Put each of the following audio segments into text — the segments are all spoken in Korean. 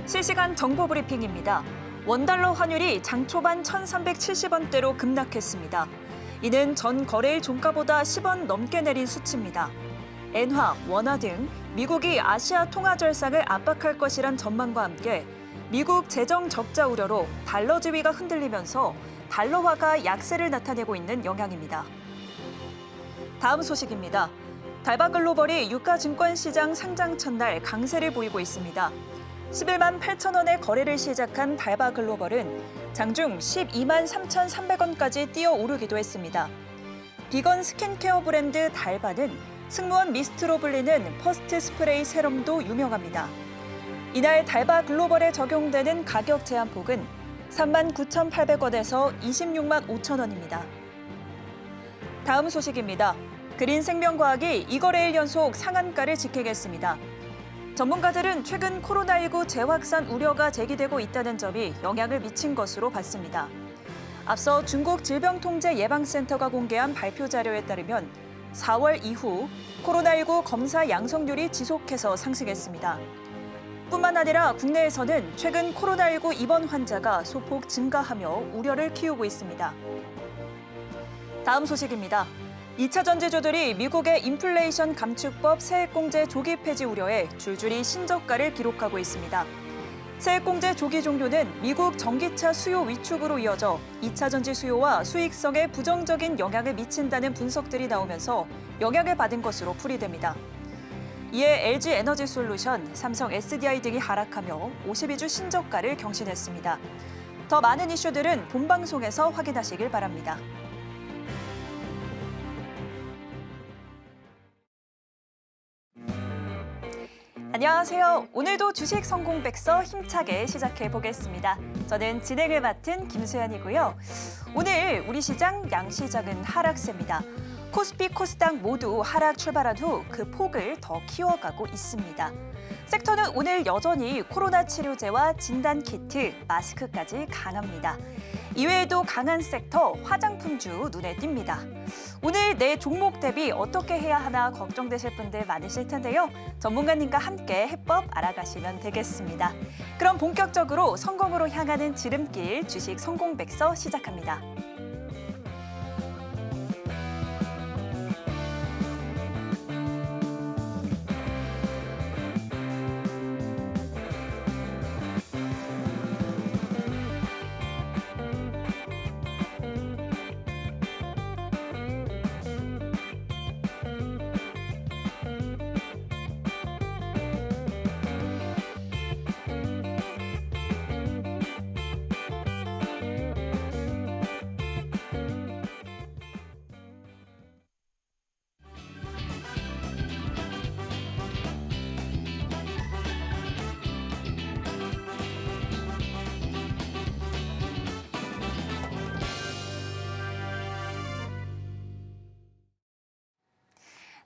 실시간 정보 브리핑입니다. 원달러 환율이 장 초반 1,370원대로 급락했습니다. 이는 전 거래일 종가보다 10원 넘게 내린 수치입니다. 엔화, 원화 등 미국이 아시아 통화 절상을 압박할 것이란 전망과 함께 미국 재정 적자 우려로 달러 지위가 흔들리면서 달러화가 약세를 나타내고 있는 영향입니다. 다음 소식입니다. 달바글로벌이 유가증권시장 상장 첫날 강세를 보이고 있습니다. 11만 8천 원에 거래를 시작한 달바글로벌은 장중 12만 3,300원까지 뛰어오르기도 했습니다. 비건 스킨케어 브랜드 달바는 승무원 미스트로 불리는 퍼스트 스프레이 세럼도 유명합니다. 이날 달바글로벌에 적용되는 가격 제한폭은 3만 9,800원에서 26만 5천 원입니다. 다음 소식입니다. 그린생명과학이 이거래일 연속 상한가를 지키겠습니다. 전문가들은 최근 코로나19 재확산 우려가 제기되고 있다는 점이 영향을 미친 것으로 봤습니다. 앞서 중국 질병통제예방센터가 공개한 발표 자료에 따르면 4월 이후 코로나19 검사 양성률이 지속해서 상승했습니다. 뿐만 아니라 국내에서는 최근 코로나19 입원 환자가 소폭 증가하며 우려를 키우고 있습니다. 다음 소식입니다. 2차 전지주들이 미국의 인플레이션 감축법 세액공제 조기 폐지 우려에 줄줄이 신저가를 기록하고 있습니다. 세액공제 조기 종료는 미국 전기차 수요 위축으로 이어져 2차 전지 수요와 수익성에 부정적인 영향을 미친다는 분석들이 나오면서 영향을 받은 것으로 풀이됩니다. 이에 LG에너지솔루션, 삼성 SDI 등이 하락하며 52주 신저가를 경신했습니다. 더 많은 이슈들은 본방송에서 확인하시길 바랍니다. 안녕하세요. 오늘도 주식 성공 백서 힘차게 시작해 보겠습니다. 저는 진행을 맡은 김수연이고요. 오늘 우리 시장 양시장은 하락세입니다. 코스피, 코스닥 모두 하락 출발한 후 그 폭을 더 키워가고 있습니다. 섹터는 오늘 여전히 코로나 치료제와 진단키트, 마스크까지 강합니다. 이외에도 강한 섹터, 화장품주 눈에 띕니다. 오늘 내 종목 대비 어떻게 해야 하나 걱정되실 분들 많으실 텐데요. 전문가님과 함께 해법 알아가시면 되겠습니다. 그럼 본격적으로 성공으로 향하는 지름길 주식 성공 백서 시작합니다.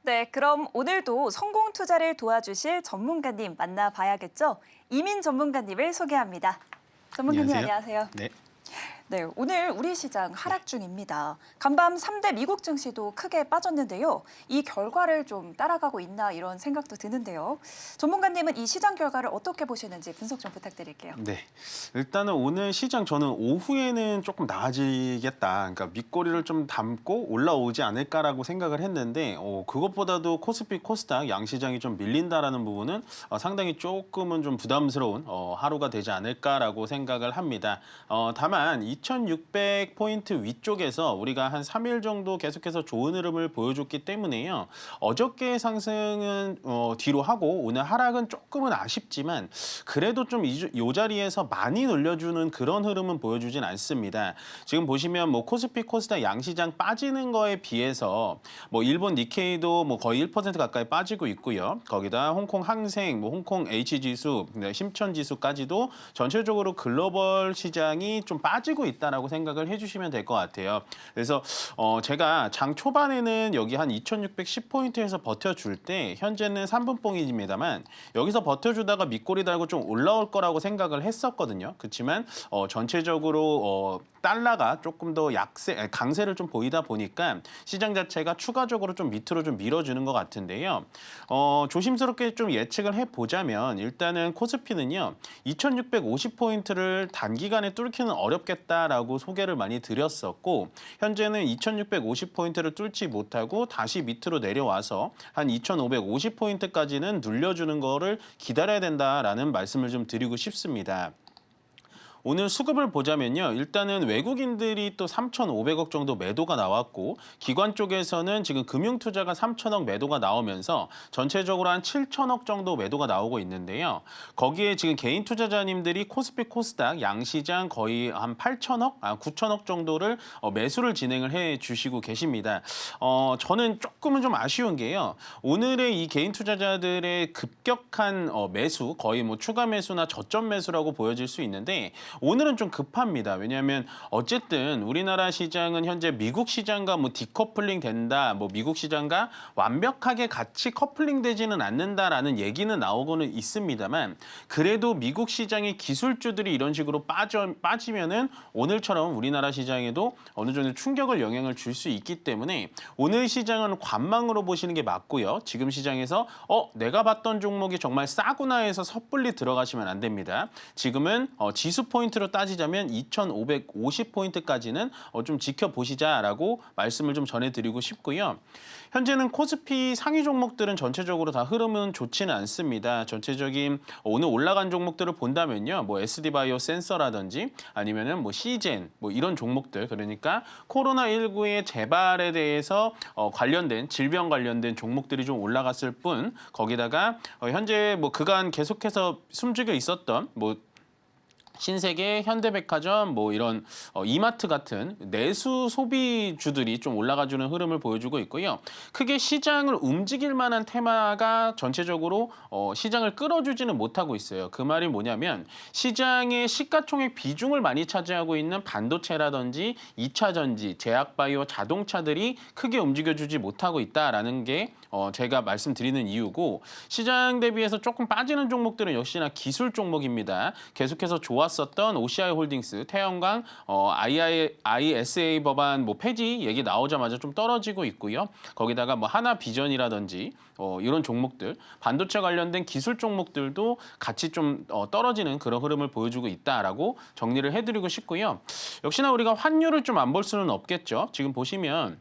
네, 그럼 오늘도 성공 투자를 도와주실 전문가님 만나봐야겠죠? 이민 전문가님을 소개합니다. 전문가님 안녕하세요. 네. 네, 오늘 우리 시장 하락 중입니다. 간밤 3대 미국 증시도 크게 빠졌는데요. 이 결과를 좀 따라가고 있나 이런 생각도 드는데요. 전문가님은 이 시장 결과를 어떻게 보시는지 분석 좀 부탁드릴게요. 네. 일단은 오늘 시장 저는 오후에는 조금 나아지겠다. 그러니까 밑꼬리를 좀 담고 올라오지 않을까라고 생각을 했는데 그것보다도 코스피, 코스닥 양시장이 좀 밀린다라는 부분은 상당히 조금은 좀 부담스러운 하루가 되지 않을까라고 생각을 합니다. 다만 2,600포인트 위쪽에서 우리가 한 3일 정도 계속해서 좋은 흐름을 보여줬기 때문에요. 어저께 상승은 뒤로 하고 오늘 하락은 조금은 아쉽지만 그래도 좀 이 자리에서 많이 늘려주는 그런 흐름은 보여주진 않습니다. 지금 보시면 뭐 코스피, 코스닥 양시장 빠지는 거에 비해서 뭐 일본 니케이도 뭐 거의 1% 가까이 빠지고 있고요. 거기다 홍콩 항생, 뭐 홍콩 H지수, 심천지수까지도 전체적으로 글로벌 시장이 좀 빠지고 있다라고 생각을 해주시면 될 것 같아요. 그래서 제가 장 초반에는 여기 한 2,610포인트에서 버텨줄 때 현재는 3분봉입니다만 여기서 버텨주다가 밑꼬리 달고 좀 올라올 거라고 생각을 했었거든요. 그렇지만 전체적으로 달러가 조금 더 강세를 좀 보이다 보니까 시장 자체가 추가적으로 좀 밑으로 좀 밀어주는 것 같은데요. 조심스럽게 좀 예측을 해보자면 일단은 코스피는요. 2650포인트를 단기간에 뚫기는 어렵겠다라고 소개를 많이 드렸었고 현재는 2650포인트를 뚫지 못하고 다시 밑으로 내려와서 한 2550포인트까지는 눌려주는 거를 기다려야 된다라는 말씀을 좀 드리고 싶습니다. 오늘 수급을 보자면요. 일단은 외국인들이 또 3,500억 정도 매도가 나왔고 기관 쪽에서는 지금 금융투자가 3,000억 매도가 나오면서 전체적으로 한 7,000억 정도 매도가 나오고 있는데요. 거기에 지금 개인 투자자님들이 코스피 코스닥 양시장 거의 한 8,000억, 9,000억 정도를 매수를 진행을 해 주시고 계십니다. 저는 조금은 좀 아쉬운 게요. 오늘의 이 개인 투자자들의 급격한 매수, 거의 뭐 추가 매수나 저점 매수라고 보여질 수 있는데 오늘은 좀 급합니다. 왜냐하면 어쨌든 우리나라 시장은 현재 미국 시장과 뭐 디커플링 된다, 뭐 미국 시장과 완벽하게 같이 커플링 되지는 않는다라는 얘기는 나오고는 있습니다만 그래도 미국 시장의 기술주들이 이런 식으로 빠지면은 오늘처럼 우리나라 시장에도 어느 정도 충격을 영향을 줄 수 있기 때문에 오늘 시장은 관망으로 보시는 게 맞고요. 지금 시장에서 내가 봤던 종목이 정말 싸구나 해서 섣불리 들어가시면 안 됩니다. 지금은 지수 포인트로 따지자면 2,550포인트까지는 좀 지켜보시자라고 말씀을 좀 전해드리고 싶고요. 현재는 코스피 상위 종목들은 전체적으로 다 흐름은 좋지는 않습니다. 전체적인 오늘 올라간 종목들을 본다면요. 뭐 SD바이오 센서라든지 아니면은 뭐 시젠 뭐 이런 종목들 그러니까 코로나19의 재발에 대해서 관련된 질병 관련된 종목들이 좀 올라갔을 뿐 거기다가 현재 뭐 그간 계속해서 숨죽여 있었던 뭐 신세계, 현대백화점, 뭐 이런 이마트 같은 내수 소비주들이 좀 올라가주는 흐름을 보여주고 있고요. 크게 시장을 움직일 만한 테마가 전체적으로 시장을 끌어주지는 못하고 있어요. 그 말이 뭐냐면 시장의 시가총액 비중을 많이 차지하고 있는 반도체라든지 2차 전지, 제약바이오, 자동차들이 크게 움직여주지 못하고 있다라는 게 제가 말씀드리는 이유고 시장 대비해서 조금 빠지는 종목들은 역시나 기술 종목입니다. 계속해서 좋았었던 OCI 홀딩스, 태양광, ISA 법안 뭐 폐지 얘기 나오자마자 좀 떨어지고 있고요. 거기다가 뭐 하나비전이라든지 이런 종목들, 반도체 관련된 기술 종목들도 같이 좀 떨어지는 그런 흐름을 보여주고 있다라고 정리를 해드리고 싶고요. 역시나 우리가 환율을 좀 안 볼 수는 없겠죠. 지금 보시면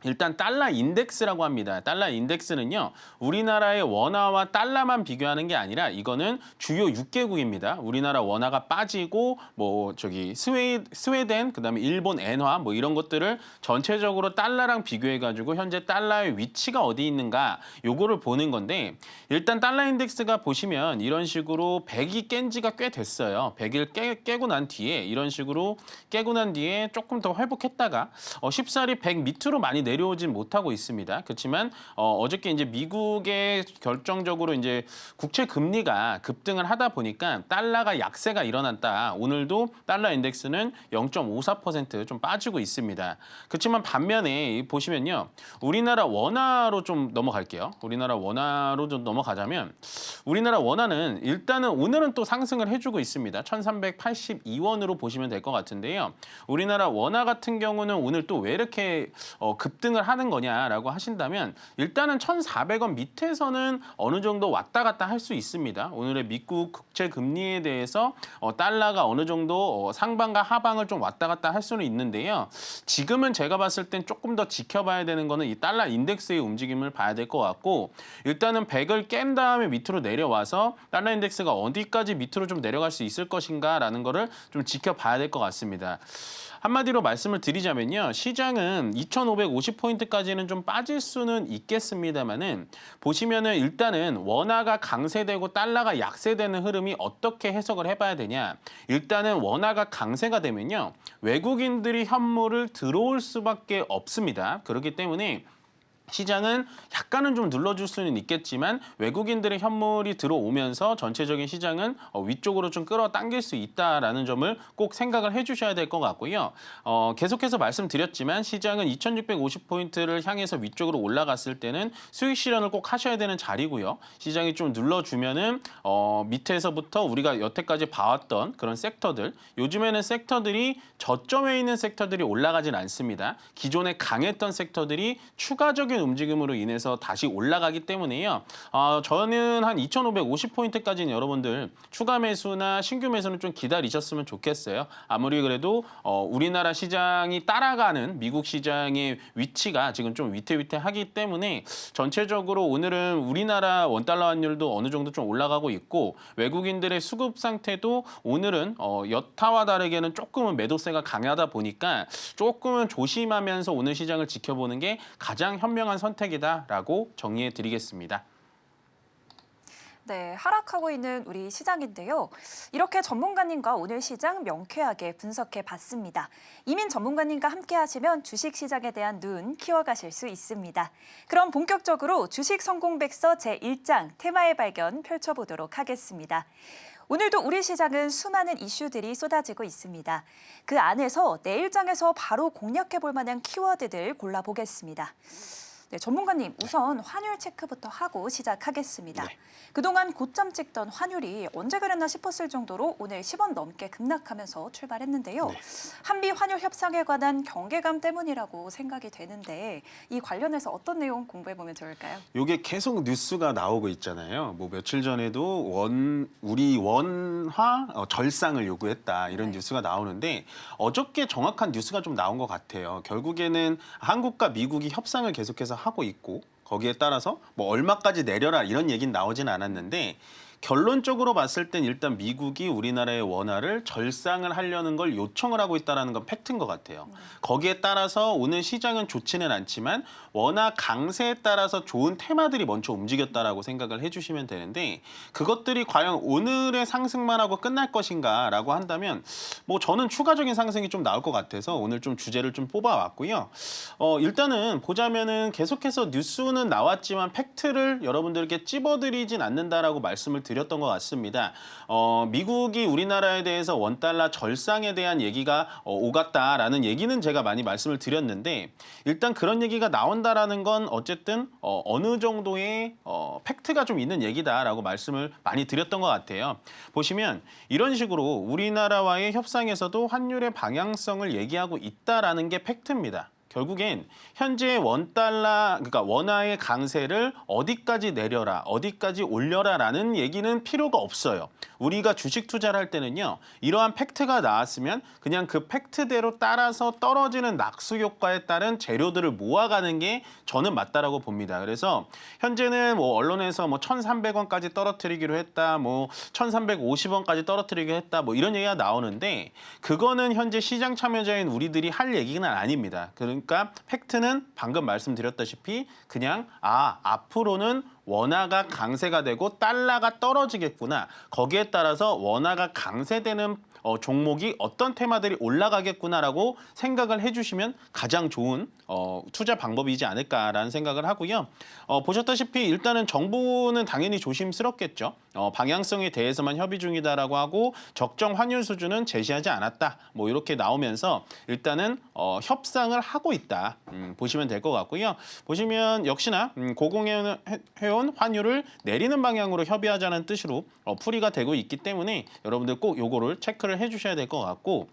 일단 달러 인덱스라고 합니다. 달러 인덱스는요. 우리나라의 원화와 달러만 비교하는 게 아니라 이거는 주요 6개국입니다. 우리나라 원화가 빠지고 뭐 저기 스웨덴 그다음에 일본 엔화 뭐 이런 것들을 전체적으로 달러랑 비교해 가지고 현재 달러의 위치가 어디 있는가 요거를 보는 건데 일단 달러 인덱스가 보시면 이런 식으로 100이 깬 지가 꽤 됐어요. 100일 깨고 난 뒤에 이런 식으로 깨고 난 뒤에 조금 더 회복했다가 쉽사리 100 밑으로 많이 내려오진 못하고 있습니다. 그렇지만 어저께 이제 미국의 결정적으로 이제 국채 금리가 급등을 하다 보니까 달러가 약세가 일어났다. 오늘도 달러 인덱스는 0.54% 좀 빠지고 있습니다. 그렇지만 반면에 보시면요. 우리나라 원화로 좀 넘어갈게요. 우리나라 원화로 좀 넘어가자면 우리나라 원화는 일단은 오늘은 또 상승을 해주고 있습니다. 1,382원으로 보시면 될 것 같은데요. 우리나라 원화 같은 경우는 오늘 또 왜 이렇게 급등을 하는 거냐라고 하신다면 일단은 1,400원 밑에서는 어느 정도 왔다 갔다 할 수 있습니다. 오늘의 미국 국채 금리에 대해서 달러가 어느 정도 상방과 하방을 좀 왔다 갔다 할 수는 있는데요. 지금은 제가 봤을 땐 조금 더 지켜봐야 되는 거는 이 달러 인덱스의 움직임을 봐야 될 것 같고 일단은 100을 깬 다음에 밑으로 내려와서 달러 인덱스가 어디까지 밑으로 좀 내려갈 수 있을 것인가라는 거를 좀 지켜봐야 될 것 같습니다. 한마디로 말씀을 드리자면요. 시장은 2,550포인트까지는 좀 빠질 수는 있겠습니다만은 보시면은 일단은 원화가 강세되고 달러가 약세되는 흐름이 어떻게 해석을 해봐야 되냐. 일단은 원화가 강세가 되면요. 외국인들이 현물을 들어올 수밖에 없습니다. 그렇기 때문에 시장은 약간은 좀 눌러줄 수는 있겠지만 외국인들의 현물이 들어오면서 전체적인 시장은 위쪽으로 좀 끌어당길 수 있다라는 점을 꼭 생각을 해주셔야 될 것 같고요. 계속해서 말씀드렸지만 시장은 2650포인트를 향해서 위쪽으로 올라갔을 때는 수익 실현을 꼭 하셔야 되는 자리고요. 시장이 좀 눌러주면은 밑에서부터 우리가 여태까지 봐왔던 그런 섹터들, 요즘에는 섹터들이 저점에 있는 섹터들이 올라가진 않습니다. 기존에 강했던 섹터들이 추가적인 움직임으로 인해서 다시 올라가기 때문에요. 저는 한 2550포인트까지는 여러분들 추가 매수나 신규 매수는 좀 기다리셨으면 좋겠어요. 아무리 그래도 우리나라 시장이 따라가는 미국 시장의 위치가 지금 좀 위태위태하기 때문에 전체적으로 오늘은 우리나라 원달러 환율도 어느 정도 좀 올라가고 있고 외국인들의 수급 상태도 오늘은 여타와 다르게는 조금은 매도세가 강하다 보니까 조금은 조심하면서 오늘 시장을 지켜보는 게 가장 현명한 선택이다라고 정리해 드리겠습니다. 네, 하락하고 있는 우리 시장인데요. 이렇게 전문가님과 오늘 시장 명쾌하게 분석해 봤습니다. 이민 전문가님과 함께 하시면 주식 시장에 대한 눈 키워가실 수 있습니다. 그럼 본격적으로 주식 성공백서 제1장 테마의 발견 펼쳐보도록 하겠습니다. 오늘도 우리 시장은 수많은 이슈들이 쏟아지고 있습니다. 그 안에서 내일장에서 바로 공략해 볼 만한 키워드들 골라보겠습니다. 네, 전문가님, 우선 환율 체크부터 하고 시작하겠습니다. 네. 그동안 고점 찍던 환율이 언제 그랬나 싶었을 정도로 오늘 10원 넘게 급락하면서 출발했는데요. 네. 한미 환율 협상에 관한 경계감 때문이라고 생각이 되는데 이 관련해서 어떤 내용 공부해 보면 좋을까요? 이게 계속 뉴스가 나오고 있잖아요. 뭐 며칠 전에도 우리 원화 절상을 요구했다 이런 네. 뉴스가 나오는데 어저께 정확한 뉴스가 좀 나온 것 같아요. 결국에는 한국과 미국이 협상을 계속해서 하고 있고 거기에 따라서 뭐 얼마까지 내려라 이런 얘기는 나오진 않았는데 결론적으로 봤을 땐 일단 미국이 우리나라의 원화를 절상을 하려는 걸 요청을 하고 있다는 건 팩트인 것 같아요. 거기에 따라서 오늘 시장은 좋지는 않지만 원화 강세에 따라서 좋은 테마들이 먼저 움직였다라고 생각을 해주시면 되는데 그것들이 과연 오늘의 상승만 하고 끝날 것인가라고 한다면 뭐 저는 추가적인 상승이 좀 나올 것 같아서 오늘 좀 주제를 좀 뽑아왔고요. 일단은 보자면은 계속해서 뉴스는 나왔지만 팩트를 여러분들께 찝어드리진 않는다라고 말씀을 드렸던 것 같습니다. 미국이 우리나라에 대해서 원달러 절상에 대한 얘기가 오갔다라는 얘기는 제가 많이 말씀을 드렸는데 일단 그런 얘기가 나온다라는 건 어쨌든 어느 정도의 팩트가 좀 있는 얘기다라고 말씀을 많이 드렸던 것 같아요. 보시면 이런 식으로 우리나라와의 협상에서도 환율의 방향성을 얘기하고 있다라는 게 팩트입니다. 결국엔 현재 원달러, 그러니까 원화의 강세를 어디까지 내려라, 어디까지 올려라라는 얘기는 필요가 없어요. 우리가 주식 투자를 할 때는요, 이러한 팩트가 나왔으면 그냥 그 팩트대로 따라서 떨어지는 낙수 효과에 따른 재료들을 모아가는 게 저는 맞다라고 봅니다. 그래서 현재는 뭐 언론에서 뭐 1,300원까지 떨어뜨리기로 했다, 뭐 1,350원까지 떨어뜨리기로 했다, 뭐 이런 얘기가 나오는데 그거는 현재 시장 참여자인 우리들이 할 얘기는 아닙니다. 그러니까 팩트는 방금 말씀드렸다시피 그냥 앞으로는 원화가 강세가 되고 달러가 떨어지겠구나. 거기에 따라서 원화가 강세되는 종목이 어떤 테마들이 올라가겠구나라고 생각을 해주시면 가장 좋은 투자 방법이지 않을까라는 생각을 하고요. 보셨다시피 일단은 정부는 당연히 조심스럽겠죠. 방향성에 대해서만 협의 중이다라고 하고 적정 환율 수준은 제시하지 않았다. 뭐 이렇게 나오면서 일단은 협상을 하고 있다. 보시면 될 것 같고요. 보시면 역시나 고공해온 환율을 내리는 방향으로 협의하자는 뜻으로 풀이가 되고 있기 때문에 여러분들 꼭 요거를 체크를 해주셔야 될 것 같고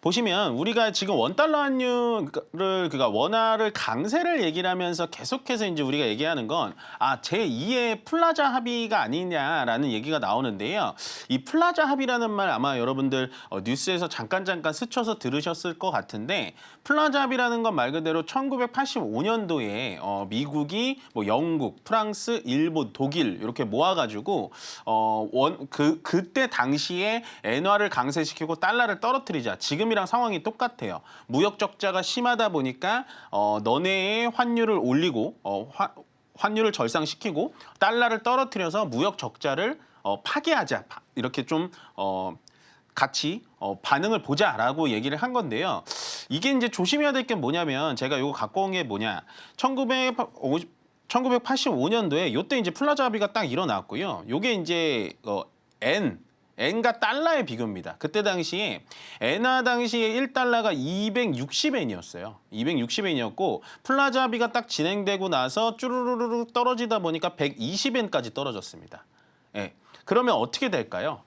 보시면 우리가 지금 원달러 환율을 그러니까 원화를 강세를 얘기를 하면서 계속해서 이제 우리가 얘기하는 건 제2의 플라자 합의가 아니냐라는 얘기가 나오는데요. 이 플라자 합의라는 말 아마 여러분들 뉴스에서 잠깐 스쳐서 들으셨을 것 같은데 플라자 합의라는 건 말 그대로 1985년도에 미국이 뭐 영국, 프랑스, 일본, 독일 이렇게 모아가지고 그때 당시에 엔화를 강세시키고 달러를 떨어뜨리자. 지금이랑 상황이 똑같아요. 무역 적자가 심하다 보니까 너네의 환율을 올리고 환율을 절상시키고 달러를 떨어뜨려서 무역 적자를 파괴하자. 이렇게 좀 같이 반응을 보자라고 얘기를 한 건데요. 이게 이제 조심해야 될 게 뭐냐면 제가 이거 갖고 온 게 뭐냐. 1985년도에 요때 이제 플라자 합의가 딱 일어났고요. 요게 이제 엔과 달러의 비교입니다. 그때 당시에 엔화 당시에 1달러가 260엔이었어요. 260엔이었고 플라자 합의가 딱 진행되고 나서 쭈루루루 떨어지다 보니까 120엔까지 떨어졌습니다. 예. 그러면 어떻게 될까요?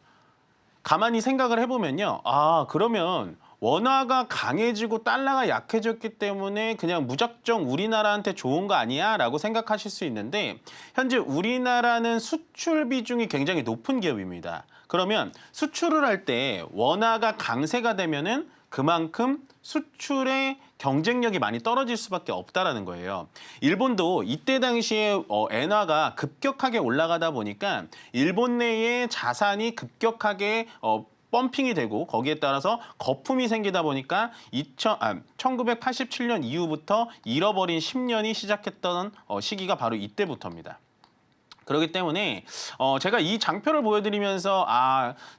가만히 생각을 해보면요. 그러면 원화가 강해지고 달러가 약해졌기 때문에 그냥 무작정 우리나라한테 좋은 거 아니야? 라고 생각하실 수 있는데 현재 우리나라는 수출 비중이 굉장히 높은 기업입니다. 그러면 수출을 할 때 원화가 강세가 되면은 그만큼 수출의 경쟁력이 많이 떨어질 수밖에 없다라는 거예요. 일본도 이때 당시에 엔화가 급격하게 올라가다 보니까 일본 내에 자산이 급격하게 펌핑이 되고 거기에 따라서 거품이 생기다 보니까 1987년 이후부터 잃어버린 10년이 시작했던 시기가 바로 이때부터입니다. 그렇기 때문에 제가 이 장표를 보여드리면서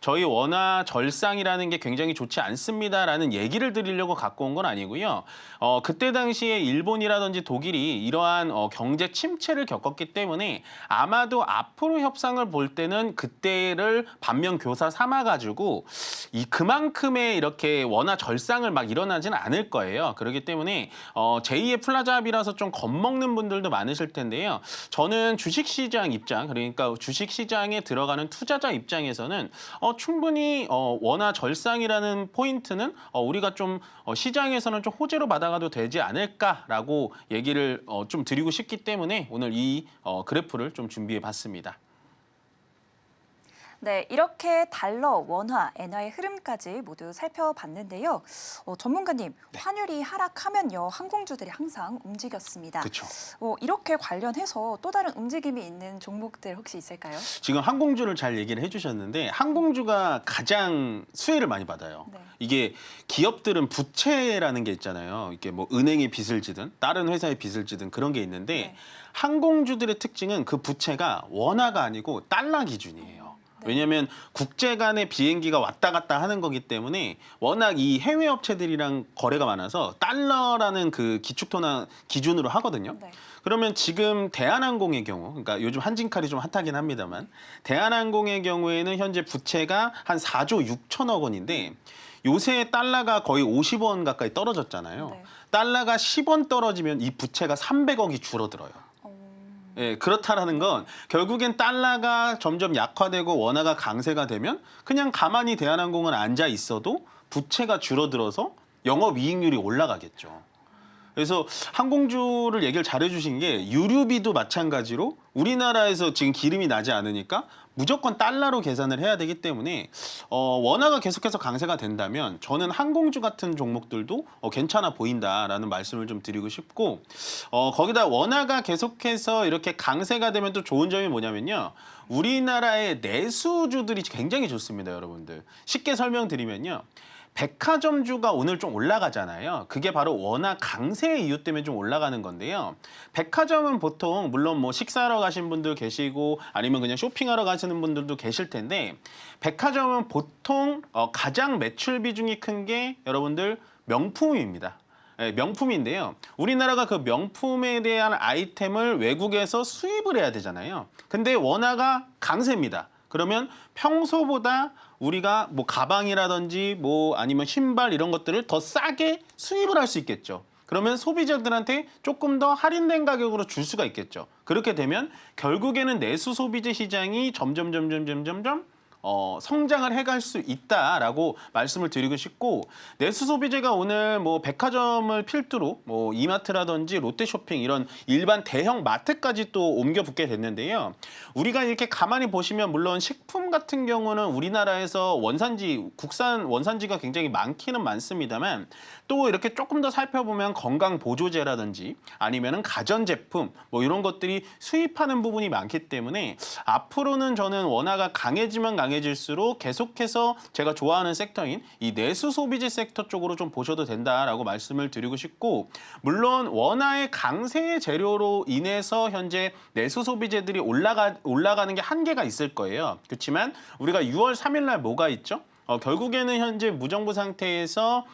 저희 원화 절상이라는 게 굉장히 좋지 않습니다라는 얘기를 드리려고 갖고 온 건 아니고요. 그때 당시에 일본이라든지 독일이 이러한 경제 침체를 겪었기 때문에 아마도 앞으로 협상을 볼 때는 그때를 반면교사 삼아가지고 그만큼의 이렇게 원화 절상을 막 일어나지는 않을 거예요. 그렇기 때문에 제2의 플라자 합의라서 좀 겁먹는 분들도 많으실 텐데요. 저는 주식시장 입장, 그러니까 주식시장에 들어가는 투자자 입장에서는 충분히 원화 절상이라는 포인트는 우리가 좀 시장에서는 좀 호재로 받아가도 되지 않을까라고 얘기를 좀 드리고 싶기 때문에 오늘 이 그래프를 좀 준비해 봤습니다. 네, 이렇게 달러, 원화, 엔화의 흐름까지 모두 살펴봤는데요. 전문가님, 네. 환율이 하락하면요, 항공주들이 항상 움직였습니다. 그렇죠. 이렇게 관련해서 또 다른 움직임이 있는 종목들 혹시 있을까요? 지금 항공주를 잘 얘기를 해주셨는데 항공주가 가장 수혜를 많이 받아요. 네. 이게 기업들은 부채라는 게 있잖아요. 이게 뭐 은행에 빚을 지든 다른 회사에 빚을 지든 그런 게 있는데 네. 항공주들의 특징은 그 부채가 원화가 아니고 달러 기준이에요. 왜냐하면 국제 간의 비행기가 왔다 갔다 하는 거기 때문에 워낙 이 해외 업체들이랑 거래가 많아서 달러라는 그 기축통화 기준으로 하거든요. 네. 그러면 지금 대한항공의 경우, 그러니까 요즘 한진칼이 좀 핫하긴 합니다만 대한항공의 경우에는 현재 부채가 한 4조 6천억 원인데 요새 달러가 거의 50원 가까이 떨어졌잖아요. 네. 달러가 10원 떨어지면 이 부채가 300억이 줄어들어요. 예, 그렇다라는 건 결국엔 달러가 점점 약화되고 원화가 강세가 되면 그냥 가만히 대한항공은 앉아 있어도 부채가 줄어들어서 영업이익률이 올라가겠죠. 그래서 항공주를 얘기를 잘해주신 게 유류비도 마찬가지로 우리나라에서 지금 기름이 나지 않으니까 무조건 달러로 계산을 해야 되기 때문에 원화가 계속해서 강세가 된다면 저는 항공주 같은 종목들도 괜찮아 보인다라는 말씀을 좀 드리고 싶고 거기다 원화가 계속해서 이렇게 강세가 되면 또 좋은 점이 뭐냐면요. 우리나라의 내수주들이 굉장히 좋습니다, 여러분들. 쉽게 설명드리면요. 백화점주가 오늘 좀 올라가잖아요. 그게 바로 원화 강세 이유 때문에 좀 올라가는 건데요. 백화점은 보통 물론 뭐 식사하러 가신 분들 계시고 아니면 그냥 쇼핑하러 가시는 분들도 계실 텐데 백화점은 보통 가장 매출 비중이 큰 게 여러분들 명품입니다. 네, 명품인데요. 우리나라가 그 명품에 대한 아이템을 외국에서 수입을 해야 되잖아요. 근데 원화가 강세입니다. 그러면 평소보다 우리가 뭐 가방이라든지 뭐 아니면 신발 이런 것들을 더 싸게 수입을 할 수 있겠죠. 그러면 소비자들한테 조금 더 할인된 가격으로 줄 수가 있겠죠. 그렇게 되면 결국에는 내수 소비재 시장이 점점 성장을 해갈 수 있다라고 말씀을 드리고 싶고 내수 소비재가 오늘 뭐 백화점을 필두로 뭐 이마트라든지 롯데쇼핑 이런 일반 대형 마트까지 또 옮겨 붙게 됐는데요. 우리가 이렇게 가만히 보시면 물론 식품 같은 경우는 우리나라에서 국산 원산지가 굉장히 많기는 많습니다만 또 이렇게 조금 더 살펴보면 건강 보조제라든지 아니면은 가전제품 뭐 이런 것들이 수입하는 부분이 많기 때문에 앞으로는 저는 원화가 강해질수록 계속해서 제가 좋아하는 섹터인 이 내수 소비재 섹터 쪽으로 좀 보셔도 된다라고 말씀을 드리고 싶고 물론 원화의 강세 재료로 인해서 현재 내수 소비재들이 올라가는 게 한계가 있을 거예요. 그렇지만 우리가 6월 3일 날 뭐가 있죠? 결국에는 현재 무정부 상태에서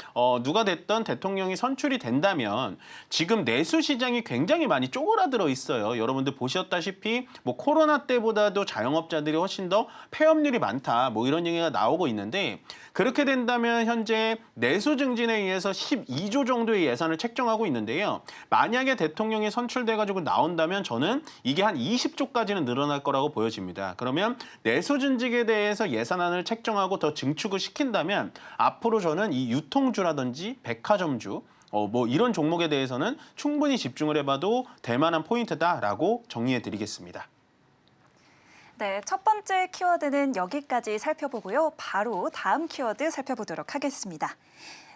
누가 됐던 대통령이 선출이 된다면 지금 내수 시장이 굉장히 많이 쪼그라들어 있어요. 여러분들 보셨다시피 뭐 코로나 때보다도 자영업자들이 훨씬 더 폐업률이 많다. 뭐 이런 얘기가 나오고 있는데 그렇게 된다면 현재 내수 증진에 의해서 12조 정도의 예산을 책정하고 있는데요. 만약에 대통령이 선출돼가지고 나온다면 저는 이게 한 20조까지는 늘어날 거라고 보여집니다. 그러면 내수 증진에 대해서 예산안을 책정하고 더 증축을 시킨다면 앞으로 저는 이 유통주라든지 백화점주 뭐 이런 종목에 대해서는 충분히 집중을 해봐도 될 만한 포인트다라고 정리해드리겠습니다. 네, 첫 번째 키워드는 여기까지 살펴보고요. 바로 다음 키워드 살펴보도록 하겠습니다.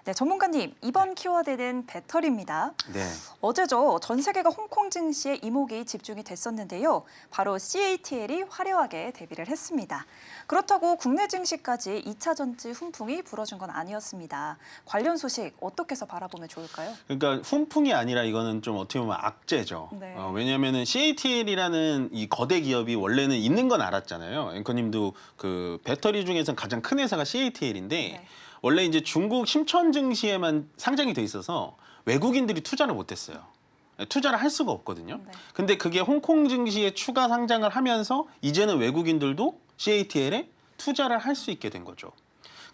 네, 전문가님, 이번 키워드는 배터리입니다. 네. 어제죠, 전 세계가 홍콩 증시에 이목이 집중이 됐었는데요. 바로 CATL이 화려하게 데뷔를 했습니다. 그렇다고 국내 증시까지 2차 전지 훈풍이 불어준 건 아니었습니다. 관련 소식 어떻게 해서 바라보면 좋을까요? 그러니까 훈풍이 아니라 이거는 좀 어떻게 보면 악재죠. 네. 왜냐하면 CATL이라는 이 거대 기업이 원래는 있는 건 알았잖아요. 앵커님도 그 배터리 중에서 가장 큰 회사가 CATL인데 네. 원래 이제 중국 심천 증시에만 상장이 돼 있어서 외국인들이 투자를 못했어요. 투자를 할 수가 없거든요. 네. 근데 그게 홍콩 증시에 추가 상장을 하면서 이제는 외국인들도 CATL에 투자를 할 수 있게 된 거죠.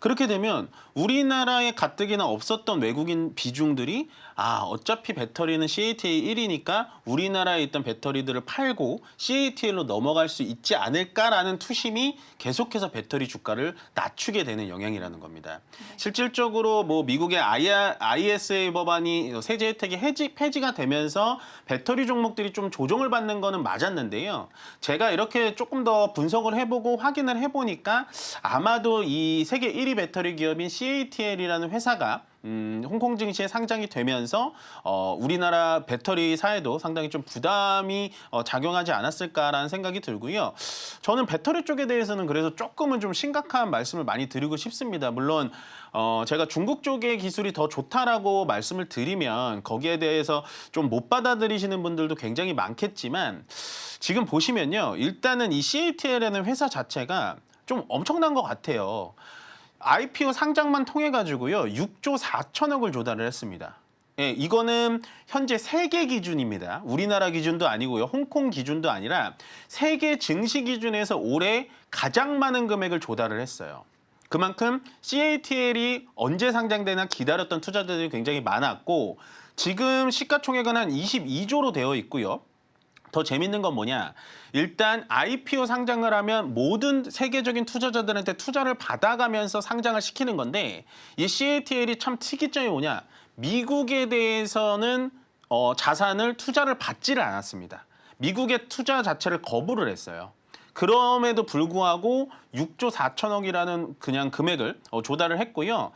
그렇게 되면 우리나라에 가뜩이나 없었던 외국인 비중들이 어차피 배터리는 CATL 1위니까 우리나라에 있던 배터리들을 팔고 CATL로 넘어갈 수 있지 않을까라는 투심이 계속해서 배터리 주가를 낮추게 되는 영향이라는 겁니다. 실질적으로 뭐 미국의 ISA 법안이 세제 혜택이 폐지가 되면서 배터리 종목들이 좀 조정을 받는 거는 맞았는데요. 제가 이렇게 조금 더 분석을 해보고 확인을 해보니까 아마도 이 세계 1위 배터리 기업인 CATL이라는 회사가 홍콩 증시에 상장이 되면서 우리나라 배터리 사에도 상당히 좀 부담이 작용하지 않았을까라는 생각이 들고요. 저는 배터리 쪽에 대해서는 그래서 조금은 좀 심각한 말씀을 많이 드리고 싶습니다. 물론 제가 중국 쪽의 기술이 더 좋다라고 말씀을 드리면 거기에 대해서 좀 못 받아들이시는 분들도 굉장히 많겠지만 지금 보시면요. 일단은 이 CATL이라는 회사 자체가 좀 엄청난 것 같아요. IPO 상장만 통해 가지고요. 6조 4천억을 조달을 했습니다. 예, 이거는 현재 세계 기준입니다. 우리나라 기준도 아니고요. 홍콩 기준도 아니라 세계 증시 기준에서 올해 가장 많은 금액을 조달을 했어요. 그만큼 CATL이 언제 상장되나 기다렸던 투자자들이 굉장히 많았고 지금 시가총액은 한 22조로 되어 있고요. 더 재밌는 건 뭐냐? 일단 IPO 상장을 하면 모든 세계적인 투자자들한테 투자를 받아가면서 상장을 시키는 건데 이 CATL이 참 특이점이 뭐냐? 미국에 대해서는 자산을 투자를 받지를 않았습니다. 미국의 투자 자체를 거부를 했어요. 그럼에도 불구하고 6조 4천억이라는 그냥 금액을 조달을 했고요.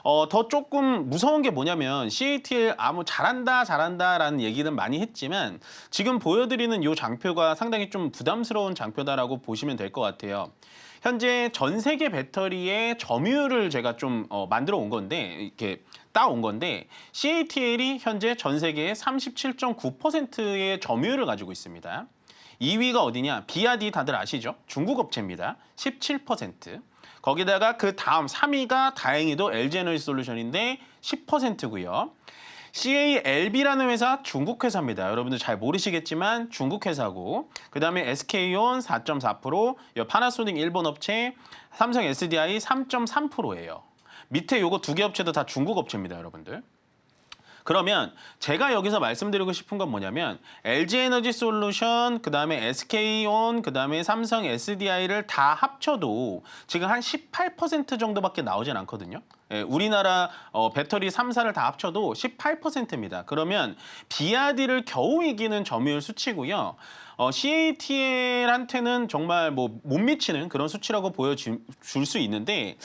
더 조금 무서운 게 뭐냐면 CATL 잘한다라는 얘기는 많이 했지만 지금 보여드리는 이 장표가 상당히 좀 부담스러운 장표다라고 보시면 될 것 같아요. 현재 전 세계 배터리의 점유율을 제가 좀 만들어 온 건데 이렇게 따온 건데 CATL이 현재 전 세계의 37.9%의 점유율을 가지고 있습니다. 2위가 어디냐? 비아디 다들 아시죠? 중국 업체입니다. 17%. 거기다가 그 다음 3위가 다행히도 LG에너지솔루션인데 10%고요. CALB라는 회사 중국 회사입니다. 여러분들 잘 모르시겠지만 중국 회사고 그다음에 SK온 4.4%, 파나소닉 일본 업체, 삼성 SDI 3.3%예요. 밑에 요거 두 개 업체도 다 중국 업체입니다, 여러분들. 그러면 제가 여기서 말씀드리고 싶은 건 뭐냐면 LG에너지솔루션, 그다음에 SK온, 그다음에 삼성 SDI를 다 합쳐도 지금 한 18% 정도밖에 나오진 않거든요. 예, 우리나라 배터리 3사를 다 합쳐도 18%입니다. 그러면 비아디를 겨우 이기는 점유율 수치고요. CATL한테는 정말 뭐 못 미치는 그런 수치라고 보여줄 수 있는데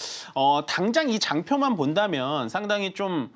당장 이 장표만 본다면 상당히 좀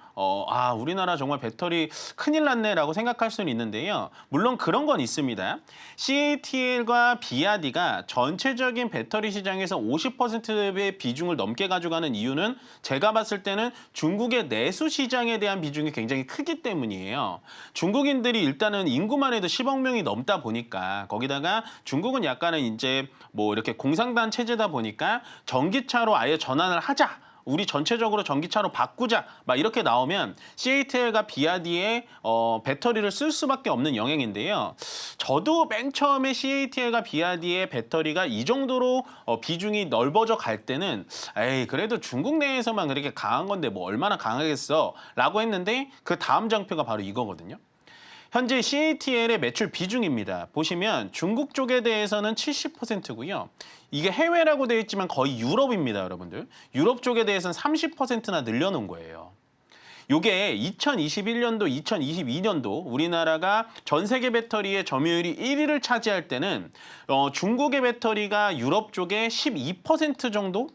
우리나라 정말 배터리 큰일 났네라고 생각할 수는 있는데요. 물론 그런 건 있습니다. CATL과 비아디가 전체적인 배터리 시장에서 50%의 비중을 넘게 가져가는 이유는 제가 봤을 때는 중국의 내수 시장에 대한 비중이 굉장히 크기 때문이에요. 중국인들이 일단은 인구만 해도 10억 명이 넘다 보니까 거기다가 중국은 약간은 이제 뭐 이렇게 공상단 체제다 보니까 전기차로 아예 전환을 하자. 우리 전체적으로 전기차로 바꾸자 막 이렇게 나오면 CATL과 비아디의 배터리를 쓸 수밖에 없는 영역인데요. 저도 맨 처음에 CATL과 비아디의 배터리가 이 정도로 비중이 넓어져 갈 때는 에이 그래도 중국 내에서만 그렇게 강한 건데 뭐 얼마나 강하겠어 라고 했는데 그 다음 장표가 바로 이거거든요. 현재 CATL의 매출 비중입니다. 보시면 중국 쪽에 대해서는 70%고요. 이게 해외라고 되어 있지만 거의 유럽입니다, 여러분들. 유럽 쪽에 대해서는 30%나 늘려놓은 거예요. 요게 2021년도, 2022년도 우리나라가 전 세계 배터리의 점유율이 1위를 차지할 때는 중국의 배터리가 유럽 쪽에 12% 정도?